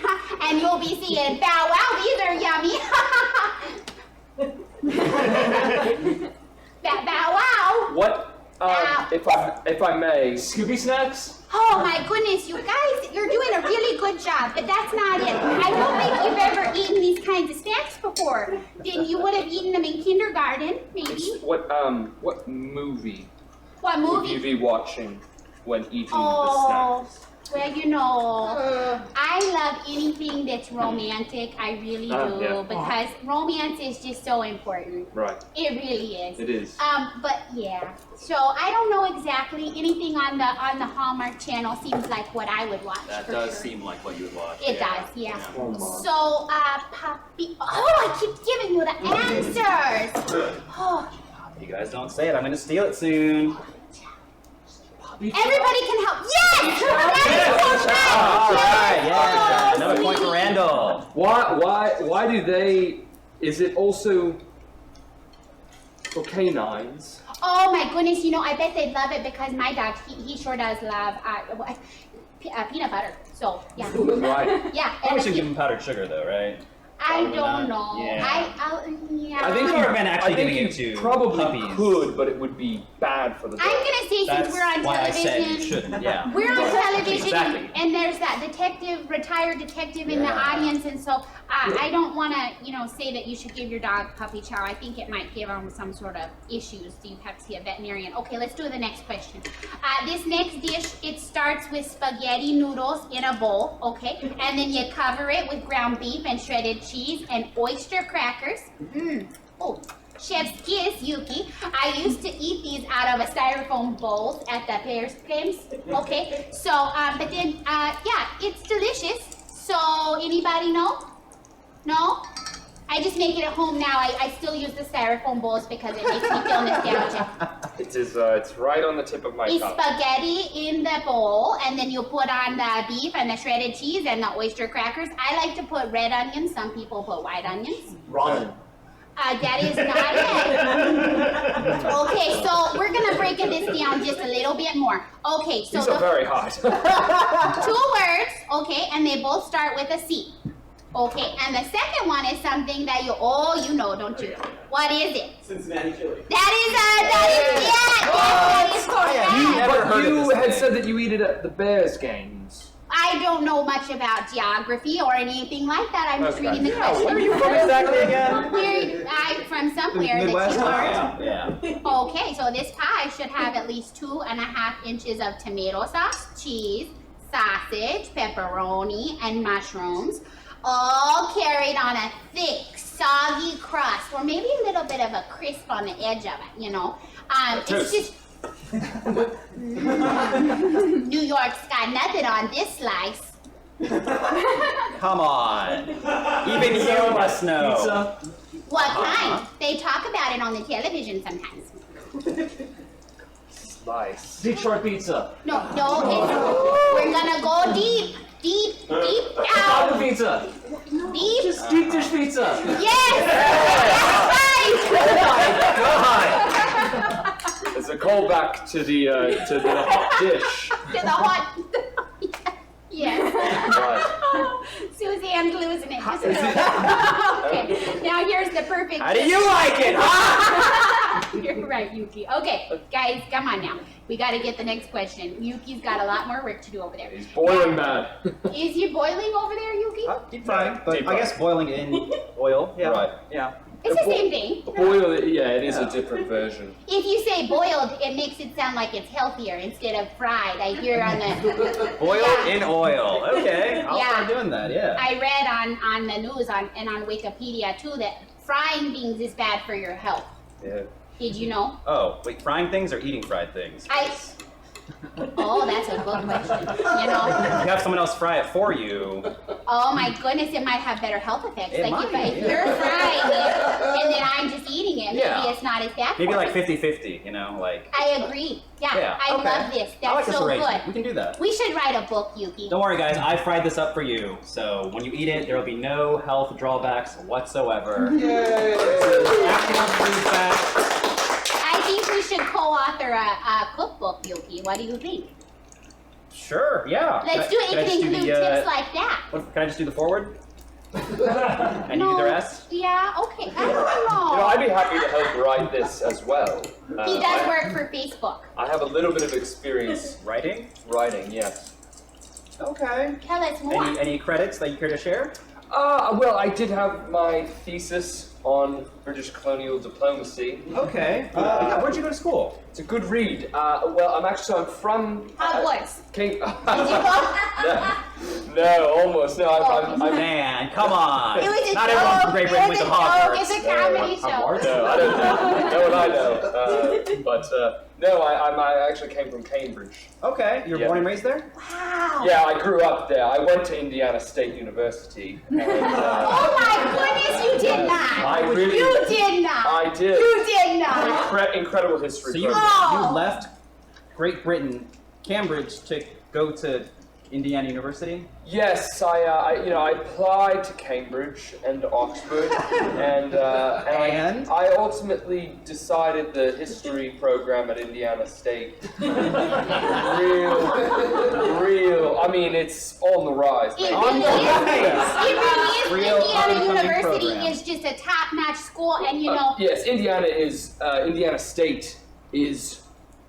Speaker 4: And you'll be seeing, bow wow, these are yummy. Bow wow.
Speaker 13: What? If I may.
Speaker 8: Scooby snacks?
Speaker 4: Oh my goodness, you guys, you're doing a really good job, but that's not it. I don't think you've ever eaten these kinds of snacks before. Then you would have eaten them in kindergarten, maybe.
Speaker 13: What movie?
Speaker 4: What
Speaker 13: Would
Speaker 4: movie?
Speaker 13: you be watching? when eating the
Speaker 4: Oh,
Speaker 13: snacks?
Speaker 4: well, you know, I love anything that's romantic. I really do,
Speaker 13: yeah.
Speaker 4: because romance is just so important.
Speaker 13: Right.
Speaker 4: It really is.
Speaker 13: It is.
Speaker 4: But yeah. So I don't know exactly anything on the Hallmark Channel. Seems like what I would watch.
Speaker 5: That
Speaker 4: for
Speaker 5: does
Speaker 4: sure.
Speaker 5: seem like what you would watch.
Speaker 4: It
Speaker 5: yeah.
Speaker 4: does, yeah.
Speaker 13: Oh, Mom.
Speaker 4: So, Puppy. Oh, I keep giving you the answers. Oh,
Speaker 5: You guys don't say it. I'm gonna steal it soon.
Speaker 4: everybody can help. Yes! That is so right.
Speaker 5: All right,
Speaker 4: Yes.
Speaker 5: yeah. Another point for Randall.
Speaker 13: Why do they? Is it also for canines?
Speaker 4: Oh my goodness, you know, I bet they'd love it because my dog, he sure does love peanut butter. So, yeah.
Speaker 13: Right.
Speaker 4: Yeah.
Speaker 5: Probably
Speaker 4: and
Speaker 5: should give him powdered sugar though, right?
Speaker 4: I
Speaker 5: Probably
Speaker 4: don't
Speaker 5: not.
Speaker 4: know.
Speaker 5: Yeah.
Speaker 4: Yeah.
Speaker 5: I think you've been actually
Speaker 13: I think
Speaker 5: giving
Speaker 13: you
Speaker 5: it to
Speaker 13: probably
Speaker 5: puppies.
Speaker 13: could, but it would be bad for the dog.
Speaker 4: I'm gonna say
Speaker 5: That's
Speaker 4: since we're on
Speaker 5: why I said you
Speaker 4: television,
Speaker 5: shouldn't. Yeah.
Speaker 4: we're on television,
Speaker 5: Exactly.
Speaker 4: and there's that retired detective in the audience, and so I don't want to, you know, say that you should give your dog puppy chow. I think it might give them some sort of issues. So you have to see a veterinarian. Okay, let's do the next question. This next dish, it starts with spaghetti noodles in a bowl, okay, and then you cover it with ground beef and shredded cheese and oyster crackers. Oh. Chef's kiss, Yuki. I used to eat these out of a styrofoam bowls at the Paris place. Okay, so, but then, yeah, it's delicious. So, anybody know? No? I just make it at home now. I still use the styrofoam bowls because it makes me feel nostalgic.
Speaker 13: It is. It's right on the tip of my
Speaker 4: It's
Speaker 13: tongue.
Speaker 4: spaghetti in the bowl, and then you put on the beef and the shredded cheese and the oyster crackers. I like to put red onions. Some people put white onions.
Speaker 6: Ramen.
Speaker 4: That is not it. Okay, so we're gonna break this down just a little bit more. Okay, so
Speaker 13: These are very hard.
Speaker 4: 2 words, okay, and they both start with a C. Okay, and the second one is something that you know, don't you? What is it?
Speaker 2: Cincinnati chili.
Speaker 4: That is correct.
Speaker 13: But you had said that you eat it at the Bears games.
Speaker 4: I don't know much about geography or anything like that. I'm just reading the question.
Speaker 5: Where are you from exactly again?
Speaker 4: I'm from somewhere
Speaker 5: Midwest?
Speaker 4: that's
Speaker 5: Yeah.
Speaker 4: Okay, so this pie should have at least 2.5 inches of tomato sauce, cheese, sausage, pepperoni, and mushrooms, all carried on a thick, soggy crust, or maybe a little bit of a crisp on the edge of it, you know. It's just New York's got nothing on this slice.
Speaker 5: Come on. Even you must know.
Speaker 13: Pizza.
Speaker 4: What kind? They talk about it on the television sometimes.
Speaker 13: Slice.
Speaker 8: Detroit pizza.
Speaker 4: No, we're gonna go deep
Speaker 8: Taco
Speaker 4: down.
Speaker 8: pizza.
Speaker 4: Deep.
Speaker 8: Just deep dish pizza.
Speaker 4: Yes! That's right!
Speaker 13: It's a callback to the hot dish.
Speaker 4: To the hot. Yes.
Speaker 13: Right.
Speaker 4: Suzanne's losing it. Just a little. Okay, now here's the perfect.
Speaker 5: How do you like it, huh?
Speaker 4: You're right, Yuki. Okay, guys, come on now. We got to get the next question. Yuki's got a lot more work to do over there.
Speaker 13: He's boiling bad.
Speaker 4: Is you boiling over there, Yuki?
Speaker 5: Deep frying, but
Speaker 13: Deep
Speaker 5: I guess boiling in oil. Yeah.
Speaker 13: Right.
Speaker 5: Yeah.
Speaker 4: It's the same thing.
Speaker 13: Boil, yeah, it is a different version.
Speaker 4: If you say boiled, it makes it sound like it's healthier instead of fried. I hear on the
Speaker 5: Boiled
Speaker 4: Yeah.
Speaker 5: in oil. Okay. I'll
Speaker 4: Yeah.
Speaker 5: start doing that. Yeah.
Speaker 4: I read on the news and on Wikipedia too that frying things is bad for your health.
Speaker 5: Yeah.
Speaker 4: Did you know?
Speaker 5: Oh, wait, frying things or eating fried things?
Speaker 4: Oh, that's a good question. You know?
Speaker 5: You have someone else fry it for you.
Speaker 4: Oh my goodness, it might have better health effects.
Speaker 5: It
Speaker 4: Like
Speaker 5: might,
Speaker 4: if
Speaker 5: yeah.
Speaker 4: you're frying it and then I'm just eating it, maybe
Speaker 5: Yeah.
Speaker 4: it's not as bad.
Speaker 5: Maybe
Speaker 4: for
Speaker 5: like
Speaker 4: you.
Speaker 5: 50-50, you know, like.
Speaker 4: I agree. Yeah,
Speaker 5: Yeah,
Speaker 4: I
Speaker 5: okay.
Speaker 4: love this.
Speaker 5: I like
Speaker 4: That's
Speaker 5: this
Speaker 4: so
Speaker 5: arrangement. We
Speaker 4: good.
Speaker 5: can do that.
Speaker 4: We should write a book, Yuki.
Speaker 5: Don't worry, guys. I fried this up for you. So when you eat it, there will be no health drawbacks whatsoever.
Speaker 13: Yay!
Speaker 5: National Food Fact.
Speaker 4: I think we should co-author a cookbook, Yuki. What do you think?
Speaker 5: Sure, yeah.
Speaker 4: Let's do it.
Speaker 5: Can I
Speaker 4: It
Speaker 5: just
Speaker 4: can
Speaker 5: do
Speaker 4: include
Speaker 5: the,
Speaker 4: tips like that.
Speaker 5: Can I just do the forward? And you do the rest?
Speaker 4: Yeah, okay. I don't
Speaker 13: You know,
Speaker 4: know.
Speaker 13: I'd be happy to help write this as well.
Speaker 4: He does work for Facebook.
Speaker 13: I have a little bit of experience
Speaker 5: Writing?
Speaker 13: writing, yes.
Speaker 5: Okay.
Speaker 4: Tell us more.
Speaker 5: Any credits that you care to share?
Speaker 13: Well, I did have my thesis on British colonial diplomacy.
Speaker 5: Okay. Yeah,
Speaker 13: Where'd you go to school? It's a good read. Well, I'm from.
Speaker 4: Hogwarts.
Speaker 13: King.
Speaker 4: Did you go?
Speaker 13: No, almost. No, I'm
Speaker 10: Man, come on.
Speaker 4: It was a
Speaker 10: Not everyone
Speaker 4: joke.
Speaker 10: from Great
Speaker 4: It
Speaker 10: Britain
Speaker 4: was
Speaker 10: went
Speaker 4: a
Speaker 10: to Hogwarts.
Speaker 4: joke. It's a comedy show.
Speaker 13: No, I don't know what I know. No, I actually came from Cambridge.
Speaker 5: Okay, you were born and raised there?
Speaker 4: Wow.
Speaker 13: Yeah, I grew up there. I went to Indiana State University. And,
Speaker 4: Oh my goodness, you did not. You did not.
Speaker 13: I did.
Speaker 4: You did not.
Speaker 13: Incredible history.
Speaker 5: So you
Speaker 4: Oh.
Speaker 5: left Great Britain, Cambridge, to go to Indiana University?
Speaker 13: Yes, I applied to Cambridge and Oxford, and I ultimately decided the history program at Indiana State. real. I mean, it's on the rise.
Speaker 4: It
Speaker 13: man.
Speaker 4: really is. It really is.
Speaker 13: Real
Speaker 4: Indiana
Speaker 13: up-and-coming
Speaker 4: University
Speaker 13: program.
Speaker 4: is just a top-notch school, and you know.
Speaker 13: Yes, Indiana State is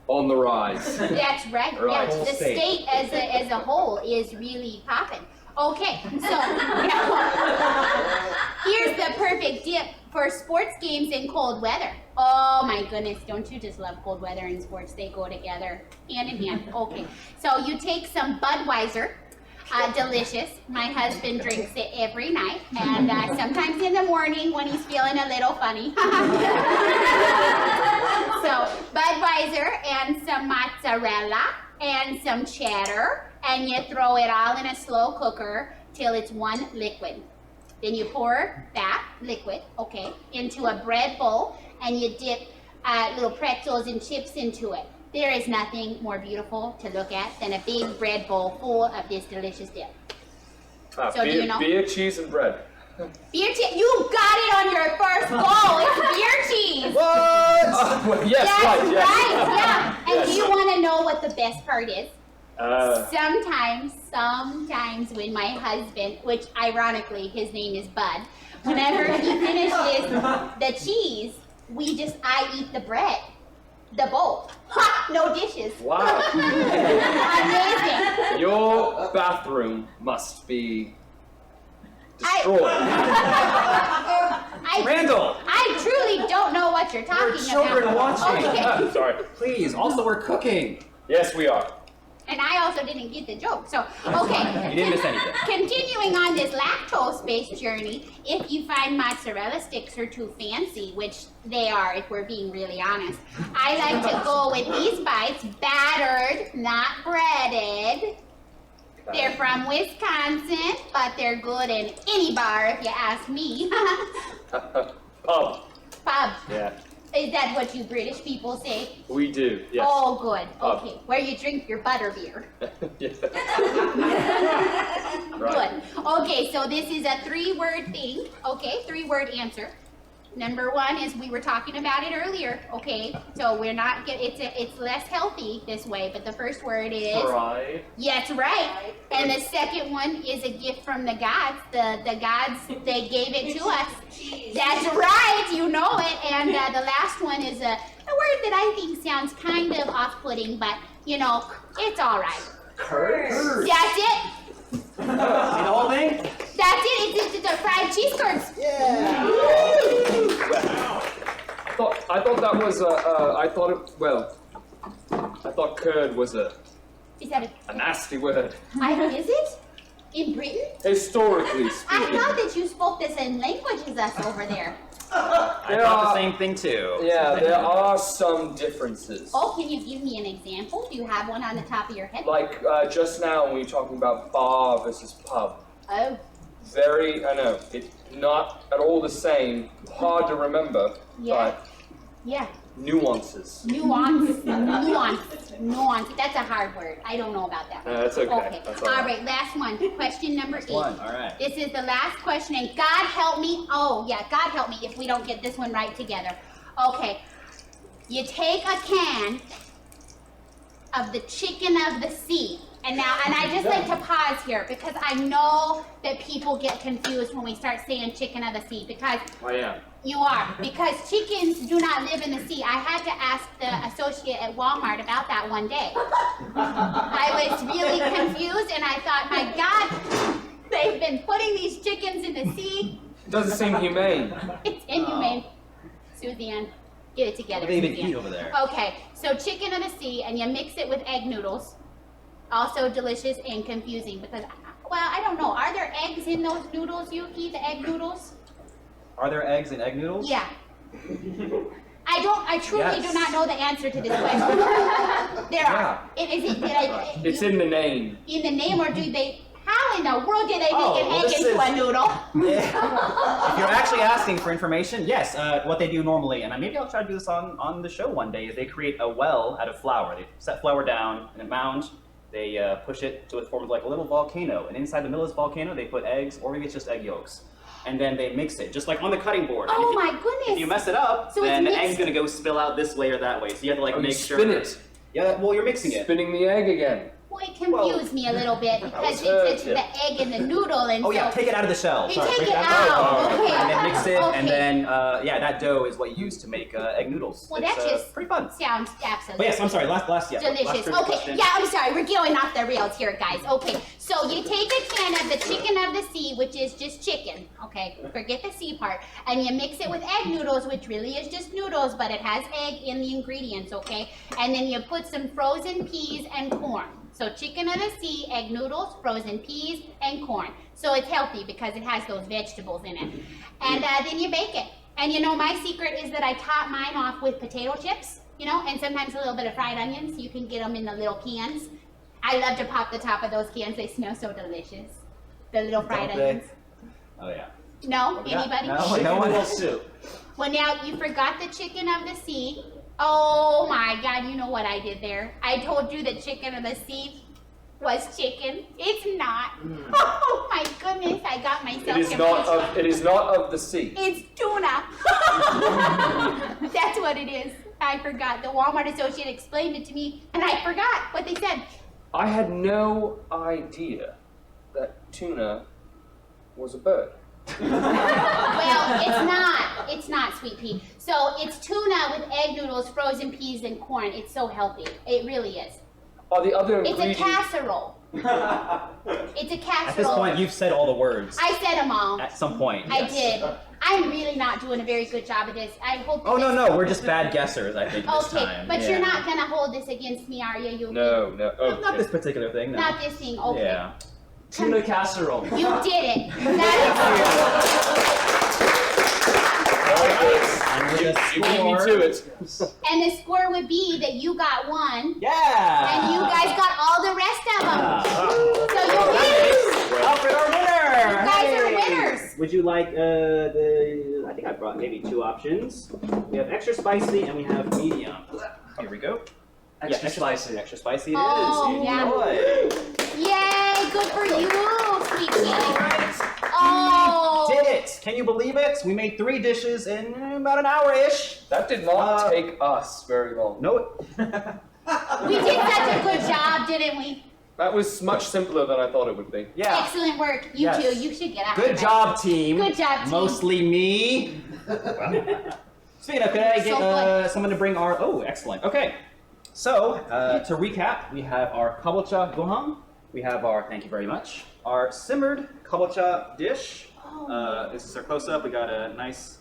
Speaker 13: on the rise.
Speaker 4: That's right.
Speaker 13: Right.
Speaker 4: Yes,
Speaker 13: Whole
Speaker 4: the
Speaker 13: state.
Speaker 4: state as a whole is really popping. Okay, so here's the perfect dip for sports games in cold weather. Oh my goodness, don't you just love cold weather and sports? They go together hand in hand. Okay, so you take some Budweiser. Delicious. My husband drinks it every night, and sometimes in the morning when he's feeling a little funny. So Budweiser and some mozzarella and some cheddar, and you throw it all in a slow cooker till it's one liquid. Then you pour that liquid, okay, into a bread bowl, and you dip little pretzels and chips into it. There is nothing more beautiful to look at than a big bread bowl full of this delicious dip. So do you know?
Speaker 13: Beer, cheese, and bread.
Speaker 4: Beer cheese. You got it on your first bowl. It's beer cheese.
Speaker 13: What? Well, yes,
Speaker 4: That's
Speaker 13: right. Yes.
Speaker 4: right. Yeah. And
Speaker 13: Yes.
Speaker 4: do you want to know what the best part is?
Speaker 13: Uh,
Speaker 4: Sometimes when my husband, which ironically his name is Bud, whenever he finishes the cheese, I eat the bread. The bowl. Ha! No dishes.
Speaker 13: Wow.
Speaker 4: Amazing.
Speaker 13: Your bathroom must be destroyed.
Speaker 5: Randall!
Speaker 4: I truly don't know what you're talking
Speaker 5: There are children
Speaker 4: about.
Speaker 5: watching.
Speaker 4: Okay.
Speaker 13: Sorry.
Speaker 5: Please, also we're cooking.
Speaker 13: Yes, we are.
Speaker 4: And I also didn't get the joke. So, okay.
Speaker 5: You didn't miss anything.
Speaker 4: Continuing on this lactose-based journey, if you find mozzarella sticks are too fancy, which they are if we're being really honest, I like to go with these bites, battered, not breaded. They're from Wisconsin, but they're good in any bar if you ask me.
Speaker 13: Pub.
Speaker 4: Pub.
Speaker 13: Yeah.
Speaker 4: Is that what you British people say?
Speaker 13: We do. Yes.
Speaker 4: Oh, good.
Speaker 13: Pub.
Speaker 4: Okay. Where you drink your butter beer.
Speaker 13: Yes.
Speaker 4: Good. Okay, so this is a 3-word thing. Okay, 3-word answer. Number 1 is we were talking about it earlier. Okay, so we're not it's less healthy this way, but the first word is
Speaker 13: Fried.
Speaker 4: yes, right. And the second one is a gift from the gods. The gods, they gave it to us. That's right, you know it. And the last one is a word that I think sounds kind of off-putting, but you know, it's all right.
Speaker 13: Curds.
Speaker 4: That's it.
Speaker 5: See the whole thing?
Speaker 4: That's it. It's the fried cheese curds.
Speaker 12: Yeah.
Speaker 13: I thought that was I thought curd was a
Speaker 4: Is that
Speaker 13: a nasty word.
Speaker 4: is it? In Britain?
Speaker 13: Historically
Speaker 4: I
Speaker 13: speaking.
Speaker 4: thought that you spoke the same language as us over there.
Speaker 5: I thought the same thing too.
Speaker 13: Yeah, there are some differences.
Speaker 4: Oh, can you give me an example? Do you have one on the top of your head?
Speaker 13: Like just now when you're talking about bar versus pub.
Speaker 4: Oh.
Speaker 13: I know, it's not at all the same, hard to remember,
Speaker 4: Yeah.
Speaker 13: but
Speaker 4: Yeah.
Speaker 13: nuances.
Speaker 4: Nuance. That's a hard word. I don't know about that.
Speaker 13: That's okay.
Speaker 4: Okay.
Speaker 13: That's
Speaker 4: All
Speaker 13: all
Speaker 4: right. Last one. Question number 8.
Speaker 5: All right.
Speaker 4: This is the last question, and God help me. Oh, yeah, God help me if we don't get this one right together. Okay. You take a can of the chicken of the sea. And I just like to pause here because I know that people get confused when we start saying chicken of the sea because
Speaker 13: I am.
Speaker 4: you are. Because chickens do not live in the sea. I had to ask the associate at Walmart about that one day. I was really confused and I thought, my God, they've been putting these chickens in the sea.
Speaker 13: Doesn't seem humane.
Speaker 4: It's inhumane. Suzanne. Get it together.
Speaker 5: What do they even
Speaker 4: Suzanne.
Speaker 5: eat over there?
Speaker 4: Okay, so chicken of the sea, and you mix it with egg noodles. Also delicious and confusing because, well, I don't know. Are there eggs in those noodles, Yuki? The egg noodles?
Speaker 5: Are there eggs in egg noodles?
Speaker 4: Yeah. I truly do not know the answer to this question. There are.
Speaker 13: It's in the name.
Speaker 4: In the name, or do they? How in the world do they make an
Speaker 5: well,
Speaker 4: egg
Speaker 5: this
Speaker 4: into
Speaker 5: is-
Speaker 4: a noodle?
Speaker 5: If you're actually asking for information, yes. What they do normally, and maybe I'll try to do this on the show one day, is they create a well out of flour. They set flour down in a mound. They push it to a form of like a little volcano, and inside the middle of this volcano, they put eggs, or maybe it's just egg yolks. And then they mix it, just like on the cutting board.
Speaker 4: Oh
Speaker 5: And if you-
Speaker 4: my goodness!
Speaker 5: If you mess it up,
Speaker 4: So it's
Speaker 5: then the
Speaker 4: mixed-
Speaker 5: egg's gonna go spill out this way or that way. So you have to like
Speaker 13: Oh, you
Speaker 5: make sure.
Speaker 13: spin it.
Speaker 5: Yeah, well, you're mixing it.
Speaker 13: Spinning the egg again.
Speaker 4: Well, it confused me a little bit because it's the egg in the noodle, and
Speaker 5: Oh
Speaker 4: so
Speaker 5: yeah, take it out of the shell.
Speaker 4: You
Speaker 5: Sorry,
Speaker 4: take
Speaker 5: break
Speaker 4: it out. Okay.
Speaker 5: And then mix it,
Speaker 4: Okay.
Speaker 5: and then yeah, that dough is what you use to make egg noodles.
Speaker 4: Well,
Speaker 5: It's,
Speaker 4: that just
Speaker 5: pretty fun.
Speaker 4: sounds absolutely.
Speaker 5: But yes, I'm sorry. Last yeah.
Speaker 4: Delicious.
Speaker 5: Last
Speaker 4: Okay,
Speaker 5: question.
Speaker 4: yeah, I'm sorry. We're going off the rails here, guys. Okay, so you take a can of the chicken of the sea, which is just chicken. Okay, forget the sea part, and you mix it with egg noodles, which really is just noodles, but it has egg in the ingredients. Okay, and then you put some frozen peas and corn. So chicken of the sea, egg noodles, frozen peas, and corn. So it's healthy because it has those vegetables in it. And then you bake it. And you know, my secret is that I top mine off with potato chips, you know, and sometimes a little bit of fried onions. You can get them in the little cans. I love to pop the top of those cans. They smell so delicious. The little fried
Speaker 5: Don't they?
Speaker 4: onions.
Speaker 5: Oh yeah.
Speaker 4: No? Anybody?
Speaker 5: No one.
Speaker 8: soup.
Speaker 4: Well, now you forgot the chicken of the sea. Oh my God, you know what I did there? I told you that chicken of the sea was chicken. It's not. Oh my goodness, I got myself confused.
Speaker 13: It is not of the sea.
Speaker 4: It's tuna. That's what it is. I forgot. The Walmart associate explained it to me, and I forgot what they said.
Speaker 13: I had no idea that tuna was a bird.
Speaker 4: Well, it's not. It's not, sweet pea. So it's tuna with egg noodles, frozen peas, and corn. It's so healthy. It really is.
Speaker 13: Are the other
Speaker 4: It's a
Speaker 13: ingredients?
Speaker 4: casserole. It's a casserole.
Speaker 5: At this point, you've said all the words.
Speaker 4: I said them all.
Speaker 5: At some point.
Speaker 4: I
Speaker 5: yes.
Speaker 4: did. I'm really not doing a very good job of this. I hope.
Speaker 5: Oh no, we're just bad guessers. I think this
Speaker 4: Okay,
Speaker 5: time.
Speaker 4: but
Speaker 5: Yeah.
Speaker 4: you're not gonna hold this against me, are you? Yuki?
Speaker 13: No. Okay.
Speaker 5: Not this particular thing. No.
Speaker 4: Not this thing. Okay.
Speaker 5: Yeah.
Speaker 8: Tuna casserole.
Speaker 4: You did it. That
Speaker 5: And with a
Speaker 13: You beat me
Speaker 5: score-
Speaker 13: to it.
Speaker 4: is, and the score would be that you got one,
Speaker 5: Yeah.
Speaker 4: and you guys got all the rest of them. So you win.
Speaker 5: Alfred, our winner.
Speaker 4: You guys are
Speaker 5: Hey.
Speaker 4: winners.
Speaker 5: Would you like I think I brought maybe two options. We have extra spicy and we have medium. Here we go.
Speaker 8: Extra spicy.
Speaker 5: Extra spicy it is.
Speaker 4: Oh, yeah.
Speaker 5: Enjoy.
Speaker 4: Yay! Good for you, sweetie. Oh.
Speaker 5: Did it! Can you believe it? We made 3 dishes in about an hour-ish.
Speaker 13: That did not take us very long.
Speaker 5: No.
Speaker 4: We did such a good job, didn't we?
Speaker 13: That was much simpler than I thought it would be.
Speaker 5: Yeah.
Speaker 4: Excellent work. You
Speaker 5: Yes.
Speaker 4: two. You should get out.
Speaker 5: Good job, team.
Speaker 4: Good job, team.
Speaker 5: Mostly me. Speaking of, could I get
Speaker 4: So
Speaker 5: someone to bring our... Oh, excellent. Okay. So, to recap, we have our kabocha gohan. We have our, thank you very much, our simmered kabocha dish. This is our close-up. We got a nice,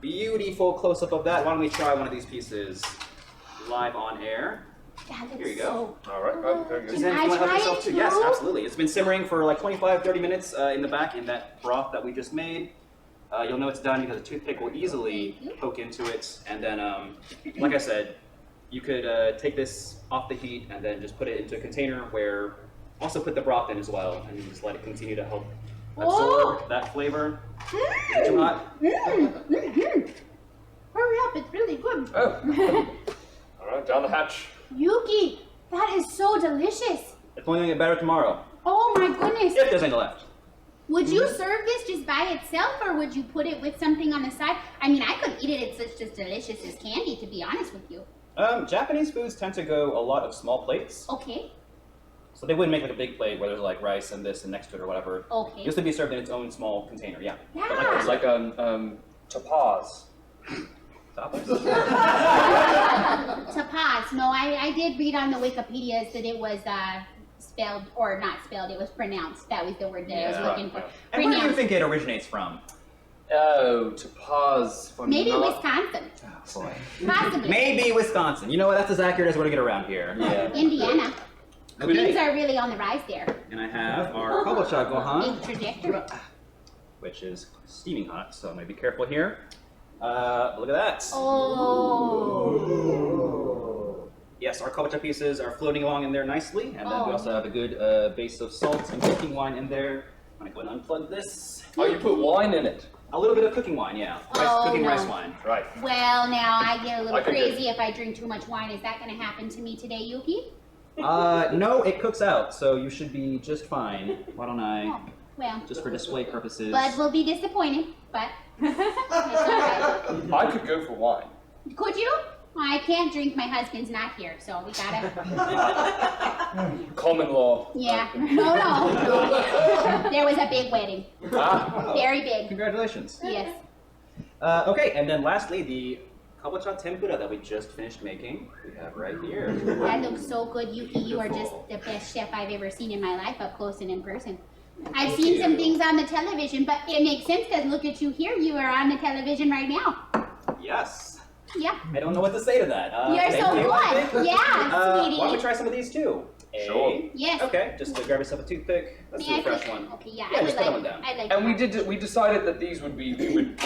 Speaker 5: beautiful close-up of that. Why don't we try one of these pieces live on air?
Speaker 4: That looks
Speaker 5: Here you go.
Speaker 13: All right. Very good.
Speaker 5: Suzanne,
Speaker 4: Can
Speaker 5: you
Speaker 4: I
Speaker 5: want to help
Speaker 4: try
Speaker 5: yourself
Speaker 4: it
Speaker 5: too?
Speaker 4: too?
Speaker 5: Yes, absolutely. It's been simmering for like 25-30 minutes in the back in that broth that we just made. You'll know it's done because a toothpick will easily poke into it. And then, like I said, you could take this off the heat and then just put it into a container where also put the broth in as well and just let it continue to help absorb that flavor. Is it too hot?
Speaker 4: Hurry up, it's really good.
Speaker 13: Oh. All right, down the hatch.
Speaker 4: Yuki, that is so delicious.
Speaker 5: It's only going to get better tomorrow.
Speaker 4: Oh my goodness.
Speaker 5: If there's any left.
Speaker 4: Would you serve this just by itself, or would you put it with something on the side? I mean, I could eat it. It's just delicious as candy, to be honest with you.
Speaker 5: Japanese foods tend to go a lot of small plates.
Speaker 4: Okay.
Speaker 5: So they wouldn't make like a big plate where there's like rice and this and next to it or whatever.
Speaker 4: Okay.
Speaker 5: This would be served in its own small container, yeah.
Speaker 4: Yeah.
Speaker 5: But
Speaker 13: It's like topaz.
Speaker 5: Tapas?
Speaker 4: Tapaz. No, I did read on the Wikipedias that it was spelled, or not spelled, it was pronounced. That was the word that I was looking for.
Speaker 5: And where do you
Speaker 4: Pronounced.
Speaker 5: think it originates from?
Speaker 13: Oh, to pause for
Speaker 4: Maybe
Speaker 13: not...
Speaker 4: Wisconsin.
Speaker 5: Oh, boy.
Speaker 4: Possibly.
Speaker 5: Maybe Wisconsin. You know what? That's as accurate as we're going to get around here.
Speaker 13: Yeah.
Speaker 4: Indiana.
Speaker 5: Okay.
Speaker 4: Things are really on the rise there.
Speaker 5: And I have our Kabocha gohan,
Speaker 4: Big trajectory.
Speaker 5: which is steaming hot, so I'm going to be careful here. Look at that.
Speaker 4: Oh.
Speaker 5: Yes, our Kabocha pieces are floating along in there nicely, and then we also have a good base of salt and cooking wine in there. I'm going to go and unplug this.
Speaker 13: Oh, you put wine in it?
Speaker 5: A little bit of cooking wine, yeah. Cooking rice wine.
Speaker 13: Right.
Speaker 4: Well, now I get a little
Speaker 13: I could
Speaker 4: crazy if I drink too much wine. Is that going to happen to me today, Yuki?
Speaker 5: No, it cooks out, so you should be just fine. Why don't I,
Speaker 4: Well,
Speaker 5: just for display purposes.
Speaker 4: Bud will be disappointed, but it's all right.
Speaker 13: I could go for wine.
Speaker 4: Could you? Well, I can't drink. My husband's not here, so we gotta.
Speaker 13: Common law.
Speaker 4: Yeah. No. There was a big wedding.
Speaker 13: Ah.
Speaker 4: Very big.
Speaker 5: Congratulations.
Speaker 4: Yes.
Speaker 5: Okay, and then lastly, the Kabocha tempura that we just finished making, we have right here.
Speaker 4: That looks so good, Yuki. You are just the best chef I've ever seen in my life, up close and in person. I've seen some things on the television, but it makes sense because look at you here. You are on the television right now.
Speaker 5: Yes.
Speaker 4: Yeah.
Speaker 5: I don't know what to say to that.
Speaker 4: You're
Speaker 5: thank
Speaker 4: so
Speaker 5: you.
Speaker 4: good. Yeah, sweetie.
Speaker 5: Why don't we try some of these too?
Speaker 13: Sure.
Speaker 4: Yes.
Speaker 5: Okay, just grab yourself a toothpick. Let's do a fresh one.
Speaker 4: Okay, yeah,
Speaker 5: Yeah,
Speaker 4: I would
Speaker 5: just put
Speaker 4: like.
Speaker 5: them down.
Speaker 4: I'd like.
Speaker 13: And we decided that these would be we would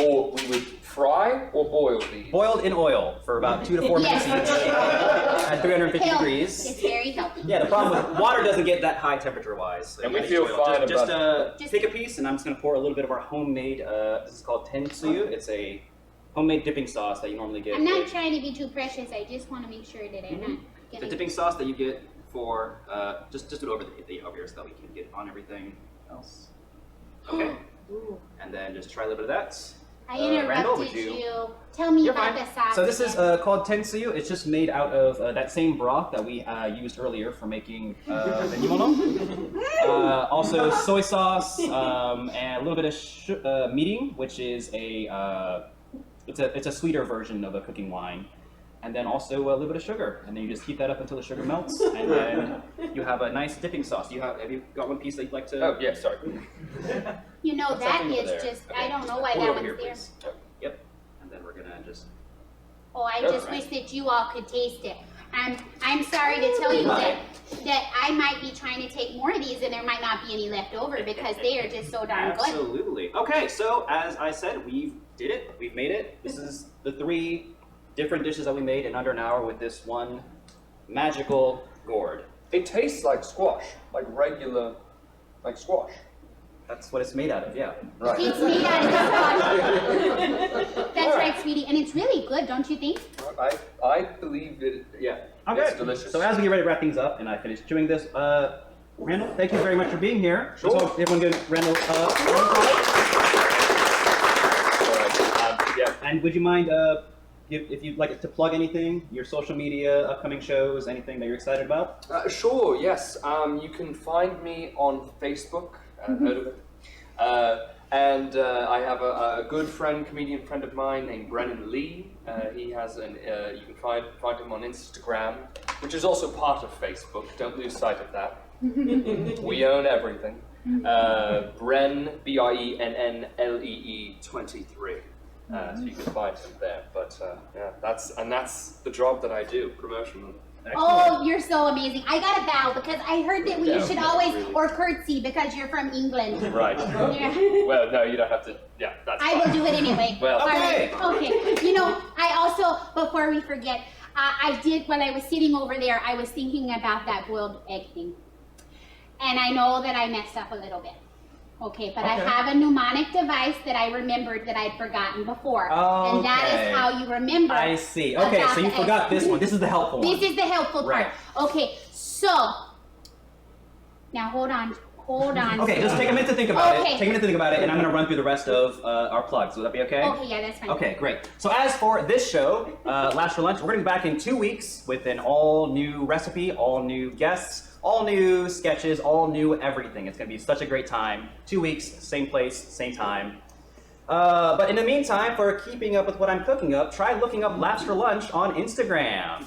Speaker 13: fry or boil these.
Speaker 5: Boiled in oil for about 2 to 4 minutes
Speaker 4: Yes.
Speaker 5: each at 350
Speaker 4: Healthy.
Speaker 5: degrees.
Speaker 4: It's very healthy.
Speaker 5: Yeah, the problem with water doesn't get that high temperature wise. So
Speaker 13: And
Speaker 5: you
Speaker 13: we
Speaker 5: gotta
Speaker 13: feel
Speaker 5: use oil.
Speaker 13: fine
Speaker 5: Just
Speaker 13: about
Speaker 5: take a piece, and I'm just going to pour a little bit of our homemade, this is called tentsuyu. It's a homemade dipping sauce that you normally get.
Speaker 4: I'm not
Speaker 5: with-
Speaker 4: trying to be too precious. I just want to make sure that I'm not
Speaker 5: The
Speaker 4: getting.
Speaker 5: dipping sauce that you get for, just do it over over here so that we can get on everything else. Okay. And then just try a little bit of that.
Speaker 4: I
Speaker 5: Randall, would
Speaker 4: interrupted you. Tell me
Speaker 5: You're
Speaker 4: about
Speaker 5: fine.
Speaker 4: the sauce.
Speaker 5: So this is
Speaker 4: again.
Speaker 5: called tentsuyu. It's just made out of that same broth that we used earlier for making the nimono. Also soy sauce and a little bit of mirin, which is it's a sweeter version of a cooking wine. And then also a little bit of sugar, and then you just heat that up until the sugar melts, and then you have a nice dipping sauce. Have you got one piece that you'd like to?
Speaker 13: Oh yeah, sorry.
Speaker 4: You know,
Speaker 5: What's
Speaker 4: that
Speaker 5: that thing over
Speaker 4: is
Speaker 5: there?
Speaker 4: just,
Speaker 5: Okay.
Speaker 4: I don't know why
Speaker 5: Pull it
Speaker 4: that
Speaker 5: over
Speaker 4: one's
Speaker 5: here,
Speaker 4: there.
Speaker 5: please. Yep. And then we're gonna just.
Speaker 4: Oh, I
Speaker 5: Oh,
Speaker 4: just
Speaker 5: right.
Speaker 4: wish that you all could taste it. I'm sorry to tell you that I might be trying to take more of these and there might not be any left over because they are just so darn good.
Speaker 5: Absolutely. Okay, so as I said, we did it. We've made it. This is the 3 different dishes that we made in under an hour with this one magical gourd.
Speaker 13: It tastes like squash, like regular, like squash.
Speaker 5: That's what it's made out of, yeah.
Speaker 13: Right.
Speaker 4: It's made out of squash. That's right, sweetie, and it's really good, don't you think?
Speaker 13: I believe it. Yeah.
Speaker 5: Okay.
Speaker 13: It's delicious.
Speaker 5: So as we get ready to wrap things up, and I finish chewing this, Randall, thank you very much for being here.
Speaker 13: Sure.
Speaker 5: So everyone give Randall
Speaker 13: Yeah.
Speaker 5: And would you mind if you'd like to plug anything, your social media, upcoming shows, anything that you're excited about?
Speaker 13: Sure. Yes. You can find me on Facebook. Heard of it? And I have a good friend, comedian friend of mine named Brennan Lee. He has you can find him on Instagram, which is also part of Facebook. Don't lose sight of that. We own everything. Brenn, BRENNLEE 23. So you can find him there. But yeah, that's the job that I do, promotional.
Speaker 4: Oh, you're so amazing. I gotta bow because I heard that you
Speaker 13: Yeah,
Speaker 4: should always,
Speaker 13: really.
Speaker 4: or curtsy because you're from England.
Speaker 13: Right.
Speaker 4: Yeah.
Speaker 13: Well, no, you don't have to. Yeah, that's
Speaker 4: I
Speaker 13: fine.
Speaker 4: will do it anyway.
Speaker 13: Well,
Speaker 4: All right. Okay. You know, I also, before we forget, I did, while I was sitting over there, I was thinking about that boiled egg thing. And I know that I messed up a little bit. Okay, but I
Speaker 5: Okay.
Speaker 4: have a mnemonic device that I remembered that I'd forgotten before. And that
Speaker 5: Okay.
Speaker 4: is how you remember.
Speaker 5: I see. Okay,
Speaker 4: about
Speaker 5: so you
Speaker 4: the
Speaker 5: forgot
Speaker 4: egg.
Speaker 5: this one. This is the helpful one.
Speaker 4: This is the helpful part.
Speaker 5: Right.
Speaker 4: Okay, so now hold on.
Speaker 5: Okay, just take a minute to think about
Speaker 4: Okay.
Speaker 5: it. Take a minute to think about it, and I'm going to run through the rest of our plugs. Will that be okay?
Speaker 4: Okay, yeah, that's fine.
Speaker 5: Okay, great. So as for this show, Last for Lunch, we're going to be back in 2 weeks with an all-new recipe, all-new guests, all new sketches, all new everything. It's going to be such a great time. 2 weeks, same place, same time. But in the meantime, for keeping up with what I'm cooking up, try looking up Laughs for Lunch on Instagram.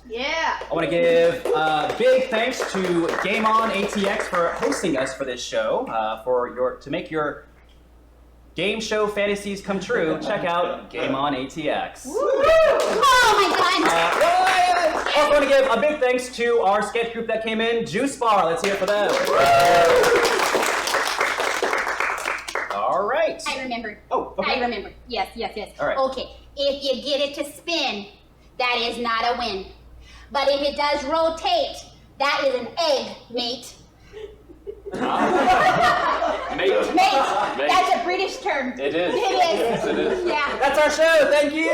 Speaker 7: Yeah.
Speaker 5: I want to give big thanks to GameOn ATX for hosting us for this show, to make your game show fantasies come true, check out GameOn ATX.
Speaker 4: Oh my god!
Speaker 5: Also want to give a big thanks to our sketch group that came in, Juicebar. Let's hear it for them. All right.
Speaker 4: I remember.
Speaker 5: Oh, okay.
Speaker 4: I remember. Yes.
Speaker 5: All right.
Speaker 4: Okay. If you get it to spin, that is not a win. But if it does rotate, that is an egg, mate.
Speaker 13: Mate.
Speaker 4: Mate. That's a British term.
Speaker 13: It is.
Speaker 4: It is.
Speaker 13: Yes, it is.
Speaker 4: Yeah.
Speaker 5: That's our show. Thank you.